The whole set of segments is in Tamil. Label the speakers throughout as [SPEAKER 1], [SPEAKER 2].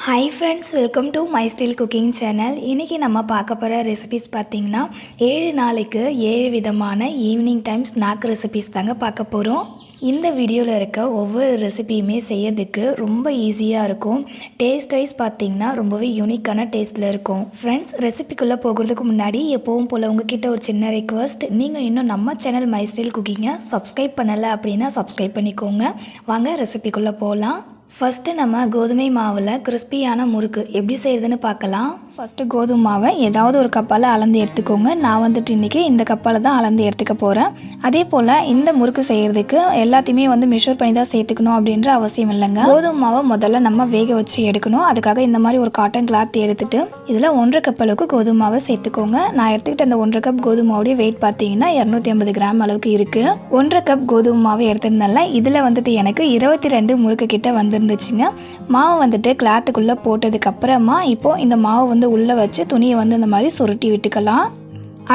[SPEAKER 1] Hi friends, welcome to my style cooking channel. இன்றைக்கி நம்ம பார்க்க போகிற ரெசிபிஸ் பார்த்திங்கன்னா 7 நாளைக்கு 7 விதமான ஈவினிங் டைம் ஸ்நாக் ரெசிபிஸ் தாங்க பார்க்க போகிறோம். இந்த வீடியோவில் இருக்க ஒவ்வொரு ரெசிபியுமே செய்யறதுக்கு ரொம்ப ஈஸியாக இருக்கும். டேஸ்ட் வைஸ் பார்த்திங்கன்னா ரொம்பவே யூனிக்கான டேஸ்ட்டில் இருக்கும். ஃப்ரெண்ட்ஸ், ரெசிபிக்குள்ளே போகிறதுக்கு முன்னாடி எப்போவும் போல் உங்ககிட்ட ஒரு சின்ன ரெக்வஸ்ட், நீங்கள் இன்னும் நம்ம சேனல் மை ஸ்டைல் குக்கிங்கை சப்ஸ்கிரைப் பண்ணலை அப்படின்னா சப்ஸ்கிரைப் பண்ணிக்கோங்க. வாங்க ரெசிபிக்குள்ளே போகலாம். ஃபஸ்ட்டு நம்ம கோதுமை மாவில் கிறிஸ்பியான முறுக்கு எப்படி செய்கிறதுன்னு பார்க்கலாம். ஃபஸ்ட்டு கோதுமை மாவை ஏதாவது ஒரு கப்பால் அளந்து எடுத்துக்கோங்க. நான் வந்துட்டு இன்றைக்கி இந்த கப்பால் தான் அளந்து எடுத்துக்க போகிறேன். அதே போல் இந்த முறுக்கு செய்கிறதுக்கு எல்லாத்தையுமே மெஷர் பண்ணி தான் சேர்த்துக்கணும் அப்படின்ற அவசியம் இல்லைங்க. கோதுமை மாவை முதல்ல நம்ம வேக வச்சு எடுக்கணும். அதுக்காக இந்த மாதிரி ஒரு காட்டன் கிளாத் எடுத்துகிட்டு இதில் 1.5 கப் அளவுக்கு கோதுமை மாவை சேர்த்துக்கோங்க. நான் எடுத்துக்கிட்ட அந்த 1.5 கப் கோதுமை மாவுடைய வெயிட் பார்த்தீங்கன்னா 250 கிராம் அளவுக்கு இருக்குது. 1.5 கப் கோதுமை மாவை எடுத்திருந்தால இதில் வந்துட்டு எனக்கு 22 முறுக்கு கிட்ட வந்துருந்துச்சுங்க. மாவு வந்துட்டு கிளாத்துக்குள்ளே போட்டதுக்கப்புறமா இப்போது இந்த மாவு உள்ளே வச்சு துணியை இந்த மாதிரி சுருட்டி விட்டுக்கலாம்.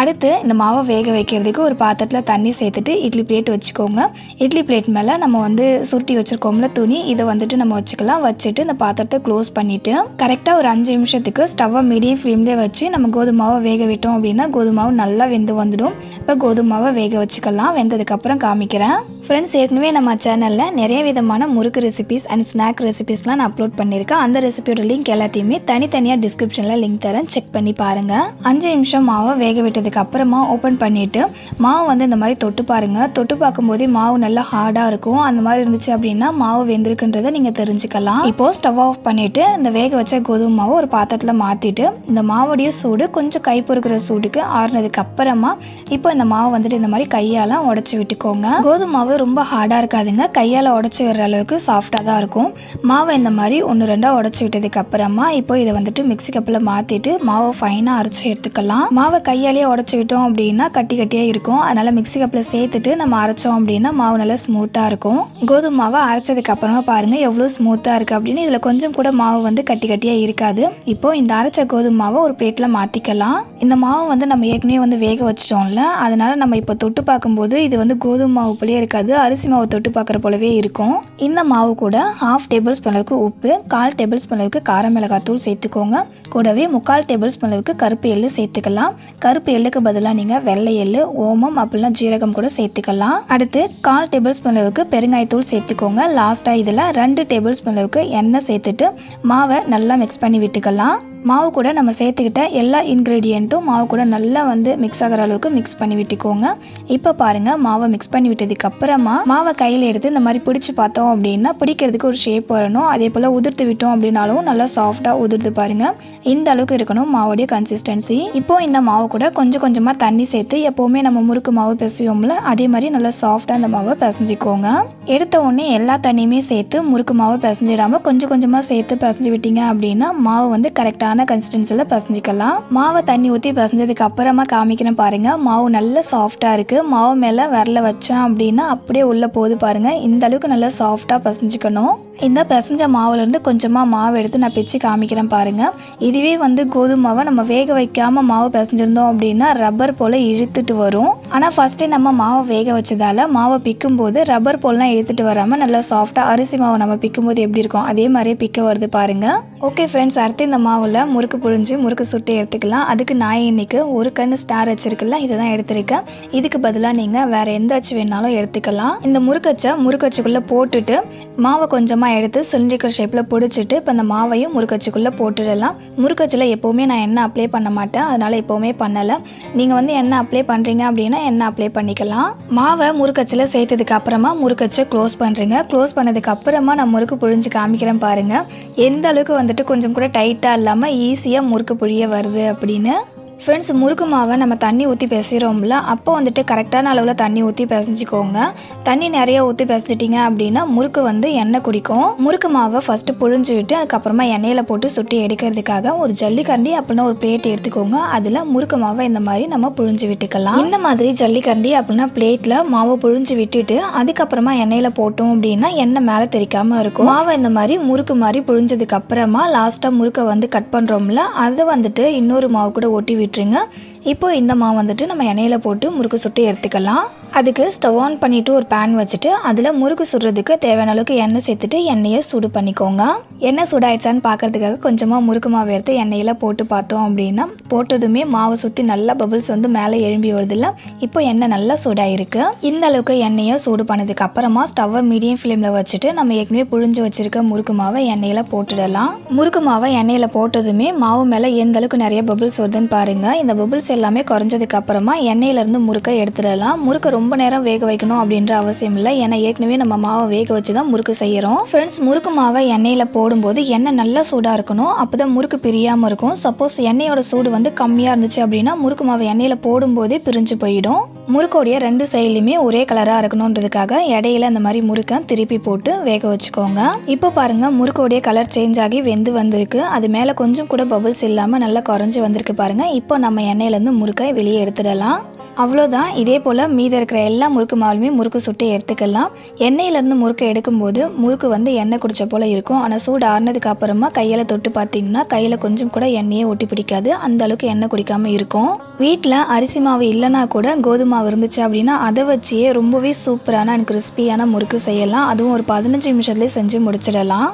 [SPEAKER 1] அடுத்து இந்த மாவை வேக வைக்கிறதுக்கு ஒரு பாத்திரத்தில் தண்ணி சேர்த்துட்டு இட்லி பிளேட் வச்சுக்கோங்க. இட்லி பிளேட் மேலே நம்ம சுருட்டி வச்சுருக்கோம்ல துணி, இதை நம்ம வச்சுக்கலாம். வச்சுட்டு இந்த பாத்திரத்தை க்ளோஸ் பண்ணிவிட்டு கரெக்டாக ஒரு 5 நிமிஷத்துக்கு ஸ்டவ்வை மீடியம் ஃப்ளேம்லேயே வச்சு நம்ம கோதுமை மாவை வேக விட்டோம் அப்படின்னா கோதுமை மாவு நல்லா வெந்து வந்துடும். இப்போ கோதுமை மாவை வேக வச்சுக்கலாம். வெந்ததுக்கப்புறம் காமிக்கிறேன். ஃப்ரெண்ட்ஸ், ஏற்கனவே நம்ம சேனலில் நிறைய விதமான முறுக்கு ரெசிபிஸ் அண்ட் ஸ்நாக் ரெசிபிஸ்லாம் நான் அப்லோட் பண்ணியிருக்கேன். அந்த ரெசிபியோட லிங்க் எல்லாத்தையுமே தனித்தனியாக டிஸ்கிரிப்ஷனில் லிங்க் தரேன், செக் பண்ணி பாருங்கள். 5 நிமிஷம் மாவை வேக விட்டதுக்கு அப்புறமா ஓப்பன் பண்ணிவிட்டு மாவு இந்த மாதிரி தொட்டு பாருங்கள். தொட்டு பார்க்கும்போதே மாவு நல்லா ஹார்டாக இருக்கும். அந்த மாதிரி இருந்துச்சு அப்படின்னா மாவு வெந்திருக்குன்றதை நீங்கள் தெரிஞ்சுக்கலாம். இப்போது ஸ்டவ் ஆஃப் பண்ணிவிட்டு இந்த வேக வச்ச கோதுமை மாவு ஒரு பாத்திரத்தில் மாற்றிட்டு இந்த மாவுடைய சூடு கொஞ்சம் கை பொறுக்கிற சூடுக்கு ஆறுனதுக்கு அப்புறமா இப்போ இந்த மாவு இந்த மாதிரி கையால் உடச்சி விட்டுக்கோங்க. கோதுமை மாவு ரொம்ப ஹார்டாக இருக்காதுங்க, கையால் உடச்சி விடுற அளவுக்கு சாஃப்டாக தான் இருக்கும். மாவை இந்த மாதிரி 1-2 உடச்சி விட்டதுக்கு அப்புறமா இப்போ இதை மிக்ஸி கப்பில் மாற்றிட்டு மாவை ஃபைனாக அரைச்சி எடுத்துக்கலாம். மாவை கையாலேயே உடச்சி விட்டோம் அப்படின்னா கட்டி கட்டியாக இருக்கும். அதனால் மிக்ஸி கப்பில் சேர்த்துட்டு நம்ம அரைச்சோம் அப்படின்னா மாவு நல்லா ஸ்மூத்தாக இருக்கும். கோதுமை மாவை அரைச்சதுக்கு அப்புறமா பாருங்கள் எவ்வளோ ஸ்மூத்தாக இருக்குது அப்படின்னு. இதில் கொஞ்சம் கூட மாவு கட்டி கட்டியாக இருக்காது. இப்போது இந்த அரைச்ச கோதுமை மாவை ஒரு பிளேட்டில் மாற்றிக்கலாம். இந்த மாவு நம்ம ஏற்கனவே வேக வச்சிட்டோம்ல, அதனால் நம்ம இப்போ தொட்டு பார்க்கும்போது இது கோதுமை மாவு போலே இருக்காது, அரிசி மாவு தொட்டு பார்க்குற போலவே இருக்கும். இந்த மாவு கூட 1/2 டேபிள் ஸ்பூன் அளவுக்கு உப்பு, 1/4 டேபிள் ஸ்பூன் அளவுக்கு கார மிளகாத்தூள் சேர்த்துக்கோங்க. கூடவே 3/4 டேபிள் ஸ்பூன் அளவுக்கு கருப்பு எள்ளு சேர்த்துக்கலாம். கருப்பு எள்ளுக்கு பதிலாக நீங்கள் வெள்ளை எள்ளு, ஓமம் அப்படின்னா ஜீரகம் கூட சேர்த்துக்கலாம். அடுத்து 1/4 டேபிள் ஸ்பூன் அளவுக்கு பெருங்காயத்தூள் சேர்த்துக்கோங்க. லாஸ்ட்டாக இதில் 2 டேபிள் ஸ்பூன் அளவுக்கு எண்ணெய் சேர்த்துட்டு மாவை நல்லா மிக்ஸ் பண்ணி விட்டுக்கலாம். மாவு கூட நம்ம சேர்த்துக்கிட்ட எல்லா இன்க்ரீடியண்ட்டும் மாவு கூட நல்லா மிக்ஸ் ஆகிற அளவுக்கு மிக்ஸ் பண்ணி விட்டுக்கோங்க. இப்போ பாருங்கள், மாவை மிக்ஸ் பண்ணி விட்டதுக்கு அப்புறமா மாவை கையில் எடுத்து இந்த மாதிரி பிடிச்சி பார்த்தோம் அப்படின்னா பிடிக்கிறதுக்கு ஒரு ஷேப் வரணும். அதே போல் உதிர்த்து விட்டோம் அப்படின்னாலும் நல்லா சாஃப்டாக உதிர்த்து பாருங்கள். இந்த அளவுக்கு இருக்கணும் மாவுடைய கன்சிஸ்டன்சி. இப்போ இந்த மாவு கூட கொஞ்சம் கொஞ்சமாக தண்ணி சேர்த்து எப்போவுமே நம்ம முறுக்கு மாவு பிசைவோம்ல, அதே மாதிரி நல்லா சாஃப்டாக அந்த மாவை பிசைஞ்சிக்கோங்க. எடுத்த உடனே எல்லா தண்ணியுமே சேர்த்து முறுக்கு மாவை பிசைஞ்சிடாமல் கொஞ்சம் கொஞ்சமாக சேர்த்து பிசைஞ்சு விட்டீங்க அப்படின்னா மாவு கரெக்டாக கன்சிஸ்டன்சியில் பிசைஞ்சிக்கலாம். மாவை தண்ணி ஊற்றி பிசைஞ்சதுக்கு அப்புறமா காமிக்கிறேன் பாருங்க. மாவு நல்லா சாஃப்டாக இருக்கு. மாவு மேலே விரல வச்சேன் அப்படின்னா அப்படியே உள்ள போகுது பாருங்க. இந்த அளவுக்கு நல்லா சாஃப்டாக பிசைஞ்சிக்கணும். இந்த பிசைஞ்ச மாவுலேருந்து கொஞ்சமாக மாவு எடுத்து நான் பிச்சு காமிக்கிறேன் பாருங்கள். இதுவே கோதுமை மாவை நம்ம வேக வைக்காமல் மாவு பிசைஞ்சிருந்தோம் அப்படின்னா ரப்பர் போல் இழுத்துட்டு வரும். ஆனால் ஃபஸ்ட்டே நம்ம மாவை வேக வச்சதால மாவை பிக்கும்போது ரப்பர் போல்லாம் இழுத்துட்டு வராமல் நல்லா சாஃப்டாக அரிசி மாவு நம்ம பிக்கும்போது எப்படி இருக்கும் அதே மாதிரியே பிக்க வருது பாருங்கள். ஓகே ஃப்ரெண்ட்ஸ், அடுத்து இந்த மாவில் முறுக்கு புழிஞ்சு முறுக்கு சுட்டு எடுத்துக்கலாம். அதுக்கு நான் இன்னைக்கு ஒரு கண்ணு ஸ்டார் வச்சிருக்கல, இதை தான் எடுத்திருக்கேன். இதுக்கு பதிலாக நீங்கள் வேறு எந்த அச்சு வேணாலும் எடுத்துக்கலாம். இந்த முறுக்கச்சுக்குள்ளே போட்டுட்டு மாவை கொஞ்சமாக எடுத்து சிலிண்ட்ரிக்கல் ஷேப்பில் பிடிச்சிட்டு இப்போ இந்த மாவையும் முறுக்கச்சுக்குள்ளே போட்டுடலாம். முறுக்கச்சில் எப்போவுமே நான் எண்ணெய் அப்ளை பண்ண மாட்டேன், அதனால் எப்போவுமே பண்ணலை. நீங்கள் எண்ணெய் அப்ளை பண்ணுறீங்க அப்படின்னா எண்ணெய் அப்ளை பண்ணிக்கலாம். மாவை முறுக்கச்சில் சேர்த்ததுக்கு அப்புறமா முறுக்கச்சை க்ளோஸ் பண்ணுறீங்க. க்ளோஸ் பண்ணதுக்கு அப்புறமா நான் முறுக்கு புழிஞ்சு காமிக்கிறேன் பாருங்கள். எந்த அளவுக்கு கொஞ்சம் கூட டைட்டாக இல்லாமல் ஈஸியாக முறுக்கு புழிய வருது அப்படின்னு. ஃப்ரெண்ட்ஸ், முறுக்கு மாவை நம்ம தண்ணி ஊற்றி பிசைகிறோம்ல, அப்போ கரெக்டான அளவில் தண்ணி ஊற்றி பிசைஞ்சிக்கோங்க. தண்ணி நிறைய ஊற்றி பிசைச்சிட்டிங்க அப்படின்னா முறுக்கு எண்ணெய் குடிக்கும். முறுக்கு மாவை ஃபஸ்ட்டு புழிஞ்சு விட்டு அதுக்கப்புறமா எண்ணெயில் போட்டு சுட்டி எடுக்கிறதுக்காக ஒரு ஜல்லிக்கரண்டி அப்படின்னா ஒரு பிளேட் எடுத்துக்கோங்க. அதில் முறுக்கு மாவை இந்த மாதிரி நம்ம புழிஞ்சு விட்டுக்கலாம். இந்த மாதிரி ஜல்லிக்கரண்டி அப்படின்னா பிளேட்டில் மாவை புழிஞ்சு விட்டுட்டு அதுக்கப்புறமா எண்ணெயில் போட்டோம் அப்படின்னா எண்ணெய் மேலே தெரிக்காமல் இருக்கும். மாவை இந்த மாதிரி முறுக்கு மாதிரி புழிஞ்சதுக்கு அப்புறமா லாஸ்ட்டாக முறுக்கை கட் பண்ணுறோம்ல, அதை இன்னொரு மாவு கூட ஒட்டி விட்டுருங்க. இப்போ இந்த மாவு வந்துட்டு நம்ம எண்ணெயில் போட்டு முறுக்கு சுட்டு எடுத்துக்கலாம். அதுக்கு ஸ்டவ் ஆன் பண்ணிவிட்டு ஒரு பேன் வச்சுட்டு அதில் முறுக்கு சுடுறதுக்கு தேவையான அளவுக்கு எண்ணெய் சேர்த்துட்டு எண்ணெயை சூடு பண்ணிக்கோங்க. எண்ணெய் சூடாயிடுச்சான்னு பார்க்கறதுக்காக கொஞ்சமாக முறுக்கு மாவு எடுத்து எண்ணெயில் போட்டு பார்த்தோம் அப்படின்னா போட்டதுமே மாவை சுற்றி நல்லா பபிள்ஸ் வந்து மேலே எழும்பி வருதில்ல. இப்போ எண்ணெய் நல்லா சூடாயிருக்கு. இந்த அளவுக்கு எண்ணெயை சூடு பண்ணதுக்கு அப்புறமா ஸ்டவ்வை மீடியம் ஃப்ளேமில் வச்சுட்டு நம்ம ஏற்கனவே புழிஞ்சு வச்சிருக்க முறுக்கு மாவை எண்ணெயில் போட்டுடலாம். முறுக்கு மாவை எண்ணெயில் போட்டதுமே மாவு மேலே எந்த அளவுக்கு நிறைய பபிள்ஸ் வருதுன்னு பாருங்கள். இந்த பபிள்ஸ் எல்லாமே குறைஞ்சதுக்கு அப்புறமா எண்ணெயிலேருந்து முறுக்கை எடுத்துடலாம். முறுக்கை ரொம்ப நேரம் வேக வைக்கணும் அப்படின்ற அவசியம் இல்லை. ஏன்னா ஏற்கனவே நம்ம மாவை வேக வச்சு தான் முறுக்கு செய்கிறோம். ஃப்ரெண்ட்ஸ், முறுக்கு மாவை எண்ணெயில் போடும்போது எண்ணெய் நல்லா சூடாக இருக்கணும். அப்போ தான் முறுக்கு பிரியாமல் இருக்கும். சப்போஸ் எண்ணெயோட சூடு வந்து கம்மியாக இருந்துச்சு அப்படின்னா முறுக்கு மாவை எண்ணெயில் போடும்போதே பிரிஞ்சு போயிடும். முறுக்கோடைய 2 சைட்லையுமே ஒரே கலராக இருக்கணுன்றதுக்காக இடையில இந்த மாதிரி முறுக்கை திருப்பி போட்டு வேக வச்சுக்கோங்க. இப்போ பாருங்கள், முறுக்கோடைய கலர் சேஞ்ச் ஆகி வெந்து வந்திருக்கு. அது மேலே கொஞ்சம் கூட பபிள்ஸ் இல்லாமல் நல்லா குறைஞ்சி வந்திருக்கு பாருங்கள். இப்போ நம்ம எண்ணெயிலேருந்து முறுக்கை வெளியே எடுத்துடலாம். அவ்வளோதான். இதே போல் மீதி இருக்கிற எல்லா முறுக்கு மாவுலையுமே முறுக்கு சுட்டு எடுத்துக்கலாம். எண்ணெயிலேருந்து முறுக்கை எடுக்கும்போது முறுக்கு வந்து எண்ணெய் குடிச்ச போல் இருக்கும். ஆனால் சூடு ஆறுனதுக்கு அப்புறமா கையில் தொட்டு பார்த்தீங்கன்னா கையில் கொஞ்சம் கூட எண்ணெயே ஒட்டி பிடிக்காது. அந்த அளவுக்கு எண்ணெய் குடிக்காமல் இருக்கும். வீட்டில் அரிசி மாவு இல்லைனா கூட கோதுமை மாவு இருந்துச்சு அப்படின்னா அதை வச்சியே ரொம்பவே சூப்பரான அண்ட் கிறிஸ்பியான முறுக்கு செய்யலாம். அதுவும் ஒரு 15 நிமிஷத்துலேயே செஞ்சு முடிச்சிடலாம்.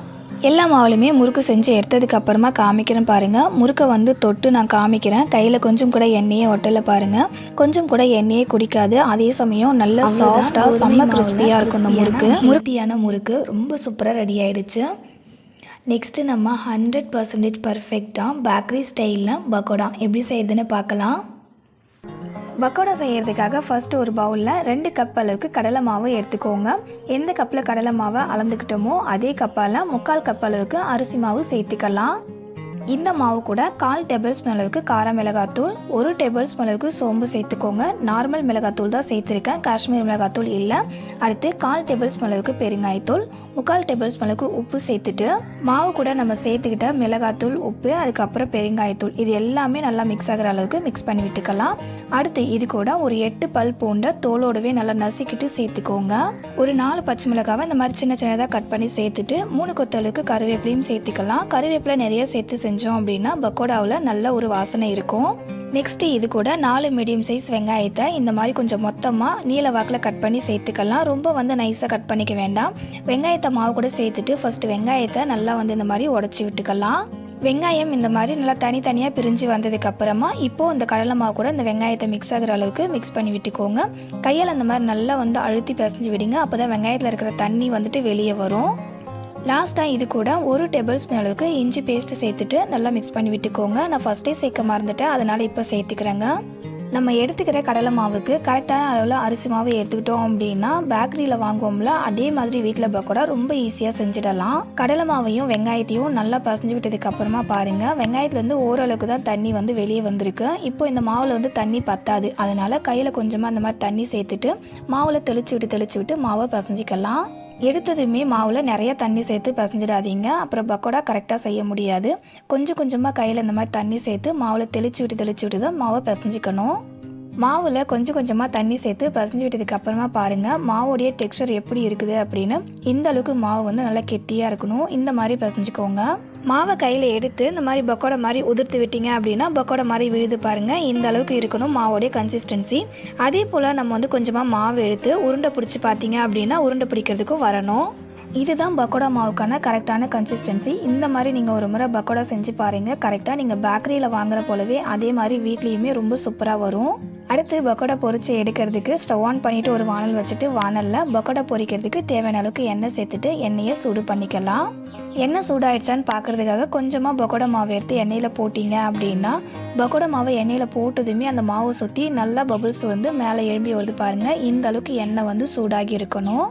[SPEAKER 1] எல்லா மாவுலையுமே முறுக்கு செஞ்சு எடுத்ததுக்கு அப்புறமா காமிக்கிறேன் பாருங்கள். முறுக்கை வந்து தொட்டு நான் காமிக்கிறேன். கையில் கொஞ்சம் கூட எண்ணெயே ஒட்டலை பாருங்கள். கொஞ்சம் கூட எண்ணெயே குடிக்காது. அதே சமயம் நல்ல சாஃப்டாக செம்ம கிறிஸ்பியாக இருக்கும். இந்த முறுக்கியான முறுக்கு ரொம்ப சூப்பராக ரெடி ஆகிடுச்சு. நெக்ஸ்ட்டு நம்ம 100% பர்ஃபெக்டாக பேக்கரி ஸ்டைலில் பக்கோடா எப்படி செய்யுதுன்னு பார்க்கலாம். பக்கோடா செய்கிறதுக்காக ஃபஸ்ட்டு ஒரு பவுலில் 2 கப் அளவுக்கு கடலை மாவு எடுத்துக்கோங்க. எந்த கப்பில் கடலை மாவை அளந்துக்கிட்டோமோ அதே கப்பால் 3/4 கப் அளவுக்கு அரிசி மாவு சேர்த்துக்கலாம். இந்த மாவு கூட 1/4 டேபிள் ஸ்பூன் அளவுக்கு கார மிளகாத்தூள், 1 டேபிள் ஸ்பூன் அளவுக்கு சோம்பு சேர்த்துக்கோங்க. நார்மல் மிளகாத்தூள் தான் சேர்த்துருக்கேன், காஷ்மீர் மிளகாத்தூள் இல்லை. அடுத்து 1/4 டேபிள் ஸ்பூன் அளவுக்கு பெருங்காயத்தூள், 3/4 டேபிள் ஸ்பூன் அளவுக்கு உப்பு சேர்த்துட்டு மாவு கூட நம்ம சேர்த்துக்கிட்ட மிளகாத்தூள், உப்பு, அதுக்கப்புறம் பெருங்காயத்தூள் இது எல்லாமே நல்லா மிக்ஸ் ஆகிற அளவுக்கு மிக்ஸ் பண்ணி விட்டுக்கலாம். அடுத்து இது கூட ஒரு 8 பல் பூண்டை தோலோடவே நல்லா நசுக்கிட்டு சேர்த்துக்கோங்க. ஒரு 4 பச்சை மிளகாவை இந்த மாதிரி சின்ன சின்னதாக கட் பண்ணி சேர்த்துட்டு 3 கொத்து அளவுக்கு கருவேப்பிலையும் சேர்த்துக்கலாம். கருவேப்பிலை நிறைய சேர்த்து செஞ்சோம் அப்படின்னா பக்கோடாவில் நல்ல ஒரு வாசனை இருக்கும். நெக்ஸ்ட் இது கூட 4 மீடியம் சைஸ் வெங்காயத்தை இந்த மாதிரி கொஞ்சம் மொத்தமாக நீல வாக்கில் கட் பண்ணி சேர்த்துக்கலாம். ரொம்ப வந்து நைஸாக கட் பண்ணிக்க வேண்டாம். வெங்காயத்தை மாவு கூட சேர்த்துட்டு ஃபஸ்ட்டு வெங்காயத்தை நல்லா வந்து இந்த மாதிரி உடச்சி விட்டுக்கலாம். வெங்காயம் இந்த மாதிரி நல்லா தனித்தனியாக பிரிஞ்சு வந்ததுக்கு அப்புறமா இப்போது இந்த கடலை மாவு கூட இந்த வெங்காயத்தை மிக்ஸ் ஆகிற அளவுக்கு மிக்ஸ் பண்ணி விட்டுக்கோங்க. கையால் அந்த மாதிரி நல்லா வந்து அழுத்தி பிசைஞ்சு விடுங்க. அப்போ தான் வெங்காயத்தில் இருக்கிற தண்ணி வந்துட்டு வெளியே வரும். லாஸ்ட்டாக இது கூட 1 டேபிள் ஸ்பூன் அளவுக்கு இஞ்சி பேஸ்ட்டு சேர்த்துட்டு நல்லா மிக்ஸ் பண்ணி விட்டுக்கோங்க. நான் ஃபஸ்ட்டே சேர்க்க மறந்துட்டேன், அதனால் இப்போ சேர்த்துக்கிறேங்க. நம்ம எடுத்துக்கிற கடலை மாவுக்கு கரெக்டான அளவில் அரிசி மாவு எடுத்துக்கிட்டோம் அப்படின்னா பேக்கரியில் வாங்குவோம்ல அதே மாதிரி வீட்டில் பக்கோடா ரொம்ப ஈஸியாக செஞ்சிடலாம். கடலை மாவையும் வெங்காயத்தையும் நல்லா பசஞ்சு விட்டதுக்கு அப்புறமா பாருங்கள், வெங்காயத்துலேருந்து ஓரளவுக்கு தான் தண்ணி வந்து வெளியே வந்திருக்கு. இப்போ இந்த மாவில் வந்து தண்ணி பத்தாது, அதனால் கையில் கொஞ்சமாக அந்த மாதிரி தண்ணி சேர்த்துட்டு மாவில் தெளிச்சு விட்டு மாவை பசஞ்சிக்கலாம். எடுத்ததுமே மாவில் நிறைய தண்ணி சேர்த்து பசஞ்சிடாதீங்க, அப்புறம் பக்கோடா கரெக்டாக செய்ய முடியாது. கொஞ்சம் கொஞ்சமாக கையில் இந்த மாதிரி தண்ணி சேர்த்து மாவில் தெளிச்சு விட்டு தான் மாவை பசஞ்சிக்கணும். மாவில் கொஞ்சம் கொஞ்சமாக தண்ணி சேர்த்து பசஞ்சு விட்டதுக்கு அப்புறமா பாருங்கள் மாவோடைய டெக்ஸ்சர் எப்படி இருக்குது அப்படின்னு. இந்த அளவுக்கு மாவு வந்து நல்லா கெட்டியாக இருக்கணும். இந்த மாதிரி பசஞ்சுக்கோங்க. மாவை கையில் எடுத்து இந்த மாதிரி பக்கோடா மாதிரி உதிர்த்து விட்டீங்க அப்படின்னா பக்கோடா மாதிரி விழுது பாருங்கள். இந்த அளவுக்கு இருக்கணும் மாவோடைய கன்சிஸ்டன்சி. அதே போல் நம்ம வந்து கொஞ்சமாக மாவு எடுத்து உருண்டை பிடிச்சி பார்த்தீங்க அப்படின்னா உருண்டை பிடிக்கிறதுக்கும் வரணும். இதுதான் பக்கோடா மாவுக்கான கரெக்டான கன்சிஸ்டன்சி. இந்த மாதிரி நீங்கள் ஒரு முறை பக்கோடா செஞ்சு பாருங்கள். கரெக்டாக நீங்கள் பேக்கரியில் வாங்குற போலவே அதே மாதிரி வீட்லேயுமே ரொம்ப சூப்பராக வரும். அடுத்து பக்கோடா பொரிச்சு எடுக்கிறதுக்கு ஸ்டவ் ஆன் பண்ணிவிட்டு ஒரு வானல் வச்சுட்டு வானலில் பக்கோடா பொரிக்கிறதுக்கு தேவையான அளவுக்கு எண்ணெய் சேர்த்துட்டு எண்ணெயை சூடு பண்ணிக்கலாம். எண்ணெய் சூடாயிடுச்சான்னு பார்க்குறதுக்காக கொஞ்சமாக பக்கோடா மாவு எடுத்து எண்ணெயில் போட்டிங்க அப்படின்னா பக்கோடா மாவை எண்ணெயில் போட்டதுமே அந்த மாவை சுற்றி நல்லா பபுள்ஸ் வந்து மேலே எழும்பி வருது பாருங்கள். இந்த அளவுக்கு எண்ணெய் வந்து சூடாகி இருக்கணும்.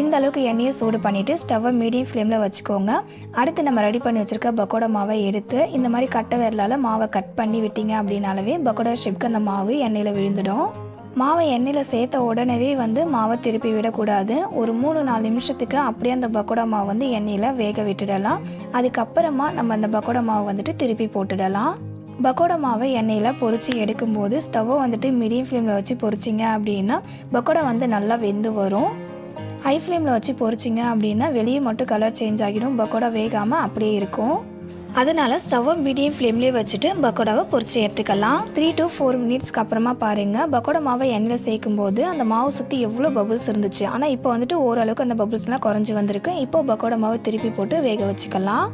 [SPEAKER 1] இந்த அளவுக்கு எண்ணெயை சூடு பண்ணிவிட்டு ஸ்டவ்வை மீடியம் ஃப்ளேமில் வச்சுக்கோங்க. அடுத்து நம்ம ரெடி பண்ணி வச்சுருக்க பக்கோடா மாவை எடுத்து இந்த மாதிரி கட்டை விரலால் மாவை கட் பண்ணி விட்டீங்க அப்படின்னாலவே பக்கோடா ஷேப்க்கு அந்த மாவு எண்ணெயில் விழுந்துடும். மாவை எண்ணெயில் சேர்த்த உடனே வந்து மாவை திருப்பி விடக்கூடாது. ஒரு 3-4 நிமிஷத்துக்கு அப்படியே அந்த பக்கோடா மாவு வந்து எண்ணெயில் வேக விட்டுடலாம். அதுக்கப்புறமா நம்ம அந்த பக்கோடா மாவு வந்துட்டு திருப்பி போட்டுடலாம். பக்கோடா மாவை எண்ணெயில் பொரிச்சு எடுக்கும்போது ஸ்டவ்வை வந்துட்டு மீடியம் ஃப்ளேமில் வச்சு பொரிச்சிங்க அப்படின்னா பக்கோடா வந்து நல்லா வெந்து வரும். ஹை ஃப்ளேமில் வச்சு பொரிச்சிங்க அப்படின்னா வெளியே மட்டும் கலர் சேஞ்ச் ஆகிடும், பக்கோடா வேகாமல் அப்படியே இருக்கும். அதனால் ஸ்டவ்வை மீடியம் ஃப்ளேம்லேயே வச்சுட்டு பக்கோடாவை பொரிச்சு எடுத்துக்கலாம். 3 to 4 மினிட்ஸ்க்கு அப்புறமா பாருங்கள், பக்கோடா மாவை எண்ணெயில் சேர்க்கும் போது அந்த மாவு சுற்றி எவ்வளோ பபுள்ஸ் இருந்துச்சு. ஆனால் இப்போ வந்துட்டு ஓரளவுக்கு அந்த பபுள்ஸ்லாம் குறைஞ்சி வந்திருக்கு. இப்போ பக்கோடா மாவை திருப்பி போட்டு வேக வச்சுக்கலாம்.